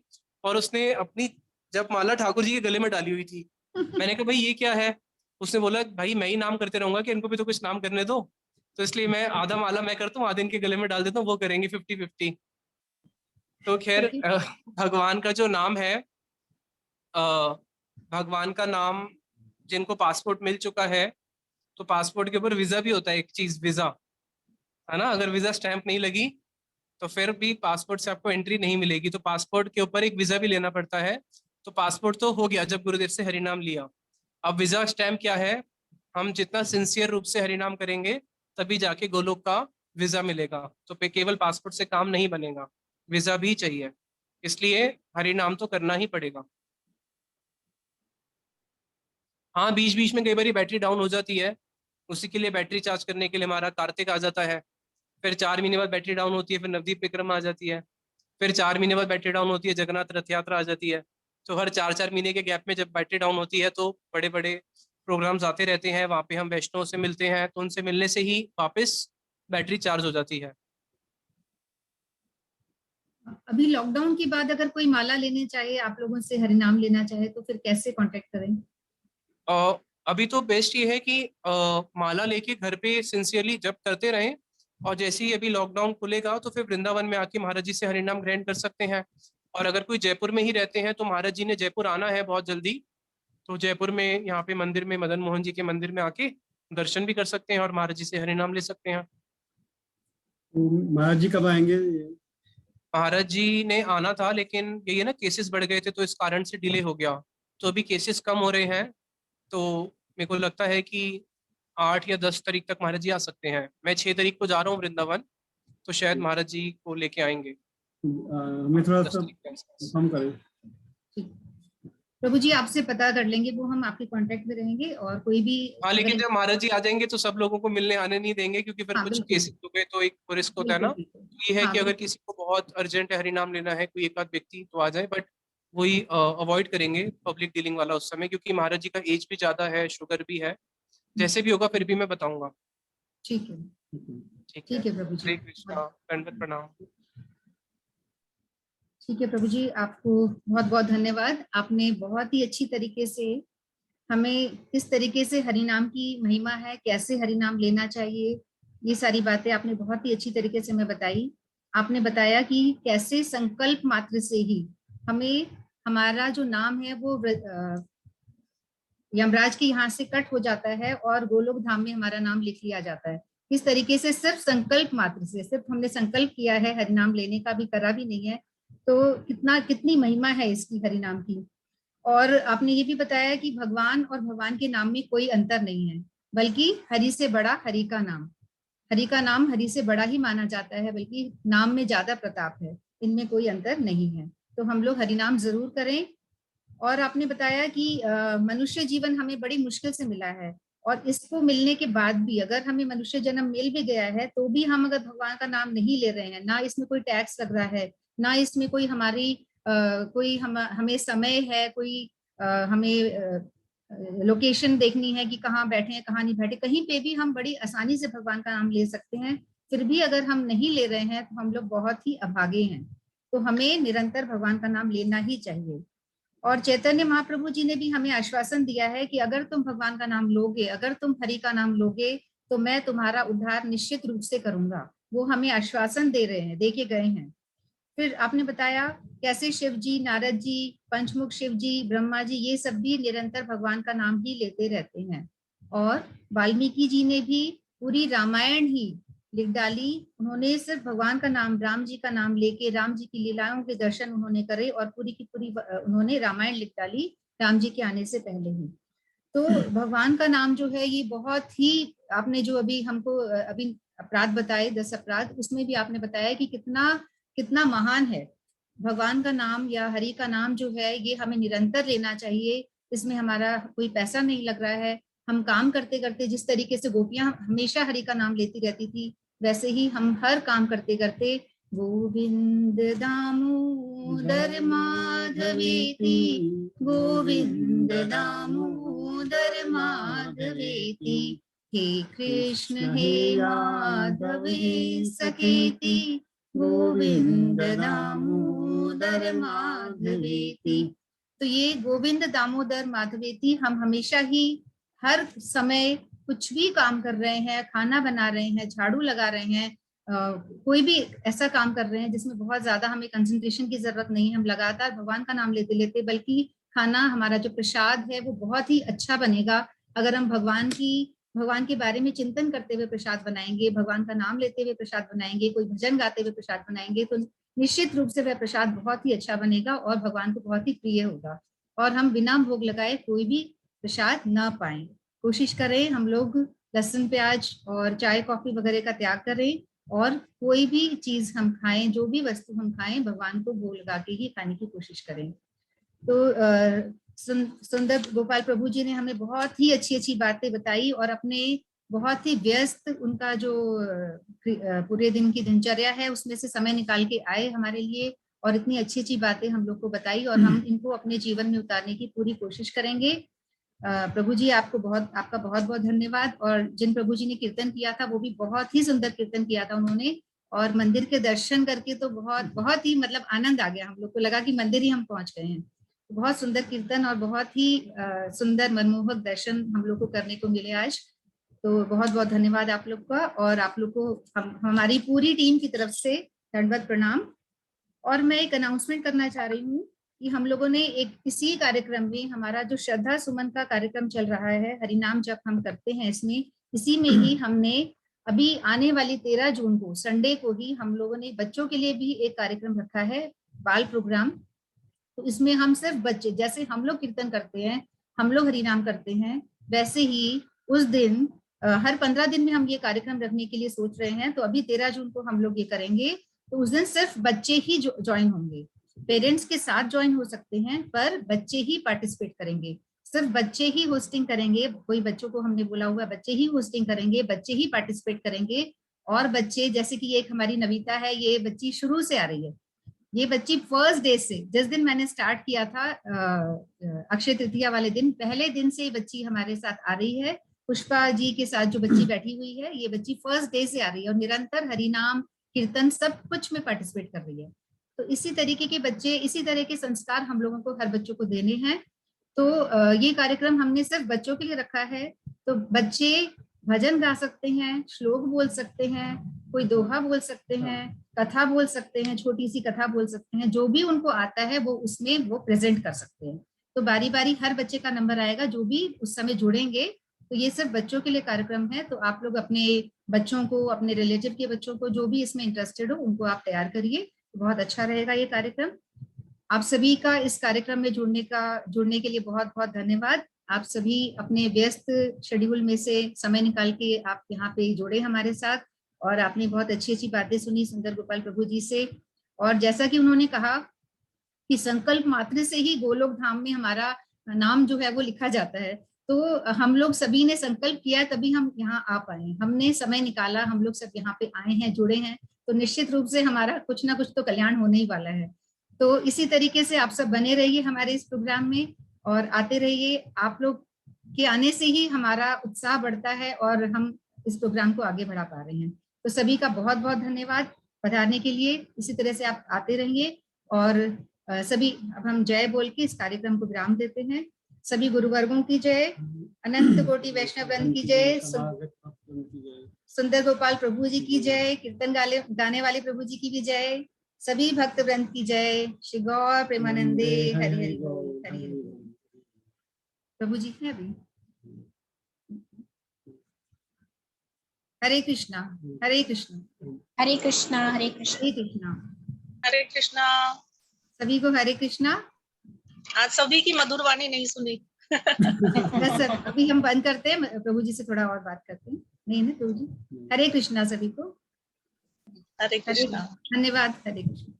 और उसने अपनी जब माला ठाकुर जी के गले में डाली हुई थी। मैंने कहा भाई ये क्या है? उसने बोला भाई मैं ही नाम करते रहूंगा कि इनको भी तो कुछ नाम करने दो, तो इसलिए मैं आधा माला मैं करता हूँ, आधे इनके गले में डाल देता हूँ, वो करेंगे 50-50। तो खैर भगवान का जो नाम है, भगवान का नाम, जिनको पासपोर्ट मिल चुका है, तो पासपोर्ट के ऊपर वीजा भी होता है, एक चीज वीजा है ना। अगर वीजा स्टैंप नहीं लगी तो फिर भी पासपोर्ट से आपको एंट्री नहीं मिलेगी। तो पासपोर्ट के ऊपर एक वीजा भी लेना पड़ता है। तो पासपोर्ट तो हो गया जब गुरुदेव से हरिनाम लिया। अब वीजा स्टैम्प क्या है, हम जितना सिंसियर रूप से हरिनाम करेंगे तभी जाके गोलोक का वीजा मिलेगा। तो केवल पासपोर्ट से काम नहीं बनेगा, वीजा भी चाहिए, इसलिए हरिनाम तो करना ही पड़ेगा। हाँ, बीच बीच में कई बार बैटरी डाउन हो जाती है, उसी के लिए बैटरी चार्ज करने के लिए हमारा कार्तिक आ जाता है। फिर 4 महीने बाद बैटरी डाउन होती है, फिर नवदीप विक्रम आ जाती है। फिर 4 महीने बाद बैटरी डाउन होती है, जगन्नाथ रथ यात्रा आ जाती है। तो हर 4-4 महीने के गैप में जब बैटरी डाउन होती है तो बड़े बड़े प्रोग्राम्स आते रहते हैं, वहाँ पे हम वैष्णव से मिलते हैं, तो उनसे मिलने से ही वापस बैटरी चार्ज हो जाती है। अभी लॉकडाउन के बाद अगर कोई माला लेने चाहे, आप लोगों से हरिनाम लेना चाहे, तो फिर कैसे कांटेक्ट करें? अभी तो बेस्ट ये है कि माला लेके घर पे सिंसियरली जप करते रहें, और जैसे ही अभी लॉकडाउन खुलेगा तो फिर वृंदावन में आके महाराज जी से हरिनाम ग्रहण कर सकते हैं। और अगर कोई जयपुर में ही रहते हैं तो महाराज जी ने जयपुर आना है बहुत जल्दी, तो जयपुर में यहाँ पे मंदिर में मदन मोहन जी के मंदिर में आके दर्शन भी कर सकते हैं और महाराज जी से हरिनाम ले सकते हैं। महाराज जी कब आएंगे? महाराज जी ने आना था, लेकिन यही है ना, केसेस बढ़ गए थे तो इस कारण से डिले हो गया। तो अभी केसेस कम हो रहे हैं, तो मेरे को लगता है कि 8 या 10 तारीख तक महाराज जी आ सकते हैं। मैं 6 तारीख को जा रहा हूँ वृंदावन, तो शायद महाराज जी को लेके आएंगे। हमें थोड़ा 10 सा तारीख के आसपास। कम करें। ठीक, प्रभु जी आपसे पता कर लेंगे, वो हम आपके कांटेक्ट में रहेंगे। और कोई भी हाँ, लेकिन अगर- जब महाराज जी आ जाएंगे तो सब लोगों को मिलने आने नहीं देंगे, क्योंकि फिर हाँ कुछ बिल्कुल केसेस हो गए तो एक रिस्क होता है ना। बिल्कुल बिल्कुल। तो ये है हाँ कि अगर बिल्कुल। किसी को बहुत अर्जेंट है हरिनाम लेना है, कोई एक आध व्यक्ति तो आ जाए, बट वही अवॉइड करेंगे पब्लिक डीलिंग वाला उस समय, क्योंकि महाराज जी का एज भी ज्यादा है, शुगर भी है। जैसे भी होगा फिर भी मैं बताऊंगा। ठीक है, ठीक ठीक है प्रभु जी। हरे कृष्णा, दंडवत प्रणाम। ठीक है प्रभु जी, आपको बहुत बहुत धन्यवाद। आपने बहुत ही अच्छी तरीके से हमें किस तरीके से हरिनाम की महिमा है, कैसे हरिनाम लेना चाहिए, ये सारी बातें आपने बहुत ही अच्छी तरीके से हमें बताई। आपने बताया कि कैसे संकल्प मात्र से ही हमें हमारा जो नाम है वो यमराज के यहाँ से कट हो जाता है और गोलोक धाम में हमारा नाम लिख लिया जाता है। इस तरीके से सिर्फ संकल्प मात्र से, सिर्फ हमने संकल्प किया है, हरिनाम लेने का भी करा भी नहीं है, तो कितनी महिमा है इसकी हरिनाम की। और आपने ये भी बताया कि भगवान और भगवान के नाम में कोई अंतर नहीं है, बल्कि हरि से बड़ा हरि का नाम, हरि का नाम हरि से बड़ा ही माना जाता है, बल्कि नाम में ज्यादा प्रताप है, इनमें कोई अंतर नहीं है। तो हम लोग हरिनाम जरूर करें। और आपने बताया कि मनुष्य जीवन हमें बड़ी मुश्किल से मिला है, और इसको मिलने के बाद भी अगर हमें मनुष्य जन्म मिल भी गया है तो भी हम अगर भगवान का नाम नहीं ले रहे हैं, ना इसमें कोई टैक्स लग रहा है, ना इसमें कोई हमारी कोई हमें समय है, कोई हमें लोकेशन देखनी है कि कहाँ बैठे हैं कहाँ नहीं बैठे, कहीं पे भी हम बड़ी आसानी से भगवान का नाम ले सकते हैं। फिर भी अगर हम नहीं ले रहे हैं तो हम लोग बहुत ही अभागे हैं। तो हमें निरंतर भगवान का नाम लेना ही चाहिए। और चैतन्य महाप्रभु जी ने भी हमें आश्वासन दिया है कि अगर तुम भगवान का नाम लोगे, अगर तुम हरि का नाम लोगे, तो मैं तुम्हारा उद्धार निश्चित रूप से करूंगा। वो हमें आश्वासन दे रहे हैं, दे के गए हैं। फिर आपने बताया कैसे शिव जी, नारद जी, पंचमुख शिव जी, ब्रह्मा जी, ये सब भी निरंतर भगवान का नाम ही लेते रहते हैं। और वाल्मीकि जी ने भी पूरी रामायण ही लिख डाली। उन्होंने सिर्फ भगवान का नाम, राम जी का नाम लेके राम जी की लीलाओं के दर्शन उन्होंने करे, और पूरी की पूरी उन्होंने रामायण लिख डाली राम जी के आने से पहले ही। तो भगवान का नाम जो है ये बहुत ही, आपने जो अभी हमको अभी अपराध बताए 10 अपराध, उसमें भी आपने बताया कि कितना कितना महान है भगवान का नाम या हरि का नाम जो है, ये हमें निरंतर लेना चाहिए। इसमें हमारा कोई पैसा नहीं लग रहा है। हम काम करते करते, जिस तरीके से गोपियां हमेशा हरि का नाम लेती रहती थी, वैसे ही हम हर काम करते करते गोविंद दामोदर माधवेति, गोविंद दामोदर माधवेति, हे कृष्ण हे माधव हे सखेति, गोविंद दामोदर माधवेति। तो ये गोविंद दामोदर माधवेति हम हमेशा ही हर समय कुछ भी काम कर रहे हैं, खाना बना रहे हैं, झाड़ू लगा रहे हैं, कोई भी ऐसा काम कर रहे हैं जिसमें बहुत ज्यादा हमें कंसंट्रेशन की जरूरत नहीं है, हम लगातार भगवान का नाम लेते लेते, बल्कि खाना हमारा जो प्रसाद है वो बहुत ही अच्छा बनेगा अगर हम भगवान की भगवान के बारे में चिंतन करते हुए प्रसाद बनाएंगे, भगवान का नाम लेते हुए प्रसाद बनाएंगे, कोई भजन गाते हुए प्रसाद बनाएंगे, तो निश्चित रूप से वह प्रसाद बहुत ही अच्छा बनेगा और भगवान को बहुत ही प्रिय होगा। और हम बिना भोग लगाए कोई भी प्रसाद ना पाए। कोशिश करें हम लोग लहसुन प्याज और चाय कॉफी वगैरह का त्याग करें, और कोई भी चीज हम खाएं, जो भी वस्तु हम खाएं, भगवान को भोग लगा के ही खाने की कोशिश करें। तो सुंदर गोपाल प्रभु जी ने हमें बहुत ही अच्छी अच्छी बातें बताई, और अपने बहुत ही व्यस्त उनका जो पूरे दिन की दिनचर्या है उसमें से समय निकाल के आए हमारे लिए, और इतनी अच्छी अच्छी बातें हम लोग को बताई, और हम इनको अपने जीवन में उतारने की पूरी कोशिश करेंगे। प्रभु जी आपका बहुत बहुत धन्यवाद। और जिन प्रभु जी ने कीर्तन किया था वो भी बहुत ही सुंदर कीर्तन किया था उन्होंने, और मंदिर के दर्शन करके तो बहुत ही मतलब आनंद आ गया, हम लोग को लगा कि मंदिर ही हम पहुंच गए हैं। बहुत सुंदर कीर्तन और बहुत ही सुंदर मनमोहक दर्शन हम लोग को करने को मिले आज। तो बहुत बहुत धन्यवाद आप लोग का, और आप लोग को हमारी पूरी टीम की तरफ से दंडवत प्रणाम। और मैं एक अनाउंसमेंट करना चाह रही हूँ कि हम लोगों ने एक इसी कार्यक्रम में, हमारा जो श्रद्धा सुमन का कार्यक्रम चल रहा है, हरिनाम जप हम करते हैं इसमें, इसी में ही हमने अभी आने वाली 13 जून को संडे को ही हम लोगों ने बच्चों के लिए भी एक कार्यक्रम रखा है, बाल प्रोग्राम। तो इसमें हम सिर्फ बच्चे, जैसे हम लोग कीर्तन करते हैं, हम लोग हरिनाम करते हैं, वैसे ही उस दिन हर 15 दिन में हम ये कार्यक्रम रखने के लिए सोच रहे हैं। तो अभी 13 जून को हम लोग ये करेंगे, तो उस दिन सिर्फ बच्चे ही ज्वाइन होंगे। पेरेंट्स के साथ ज्वाइन हो सकते हैं, पर बच्चे ही पार्टिसिपेट करेंगे, सिर्फ बच्चे ही होस्टिंग करेंगे। कोई बच्चों को हमने बोला हुआ, बच्चे ही होस्टिंग करेंगे, बच्चे ही पार्टिसिपेट करेंगे। और बच्चे, जैसे कि एक हमारी नविता है, ये बच्ची शुरू से आ रही है, ये बच्ची फर्स्ट डे से, जिस दिन मैंने स्टार्ट किया था अक्षय तृतीया वाले दिन, पहले दिन से ये बच्ची हमारे साथ आ रही है। पुष्पा जी के साथ जो बच्ची बैठी हुई है, ये बच्ची फर्स्ट डे से आ रही है और निरंतर हरिनाम कीर्तन सब कुछ में पार्टिसिपेट कर रही है। तो इसी तरीके के बच्चे, इसी तरह के संस्कार हम लोगों को हर बच्चों को देने हैं। तो ये कार्यक्रम हमने सिर्फ बच्चों के लिए रखा है। तो बच्चे भजन गा सकते हैं, श्लोक बोल सकते हैं, कोई दोहा बोल सकते हैं, कथा बोल सकते हैं, छोटी सी कथा बोल सकते हैं, जो भी उनको आता है वो उसमें वो प्रेजेंट कर सकते हैं। तो बारी बारी हर बच्चे का नंबर आएगा, जो भी उस समय जुड़ेंगे। तो ये सिर्फ बच्चों के लिए कार्यक्रम है। तो आप लोग अपने बच्चों को, अपने रिलेटिव के बच्चों को, जो भी इसमें इंटरेस्टेड हो, उनको आप तैयार करिए। बहुत अच्छा रहेगा ये कार्यक्रम। आप सभी का इस कार्यक्रम में जुड़ने के लिए बहुत बहुत धन्यवाद। आप सभी अपने व्यस्त शेड्यूल में से समय निकाल के आप यहाँ पे जुड़े हमारे साथ, और आपने बहुत अच्छी अच्छी बातें सुनी सुंदर गोपाल प्रभु जी से। और जैसा कि उन्होंने कहा कि संकल्प मात्र से ही गोलोक धाम में हमारा नाम जो है वो लिखा जाता है, तो हम लोग सभी ने संकल्प किया तभी हम यहाँ आ पाए, हमने समय निकाला, हम लोग सब यहाँ पे आए हैं, जुड़े हैं। तो निश्चित रूप से हमारा कुछ ना कुछ तो कल्याण होने ही वाला है। तो इसी तरीके से आप सब बने रहिए हमारे इस प्रोग्राम में और आते रहिए। आप लोग के आने से ही हमारा उत्साह बढ़ता है और हम इस प्रोग्राम को आगे बढ़ा पा रहे हैं। तो सभी का बहुत बहुत धन्यवाद पधारने के लिए। इसी तरह से आप आते रहिए। और सभी, अब हम जय बोल के इस कार्यक्रम को विराम देते हैं। सभी गुरुवर्गों की जय, अनंत कोटि वैष्णव वृंद की जय, सुंदर गोपाल प्रभु जी की जय, कीर्तन गाने वाले प्रभु जी की भी जय, सभी भक्त वृंद की जय। श्री गौर प्रेमानंदे हरि हरि बोल, हरि हरि बोल। प्रभु जी हैं अभी। हरे कृष्णा हरे कृष्णा हरे कृष्णा हरे कृष्णा हरे कृष्णा हरे कृष्णा। सभी को हरे कृष्णा। आज सभी की मधुर वाणी नहीं सुनी। बस सर, अभी हम बंद करते हैं, प्रभु जी से थोड़ा और बात करते हैं। नहीं ना प्रभु जी। हरे कृष्णा सभी को। हरे कृष्णा। धन्यवाद। हरे कृष्णा।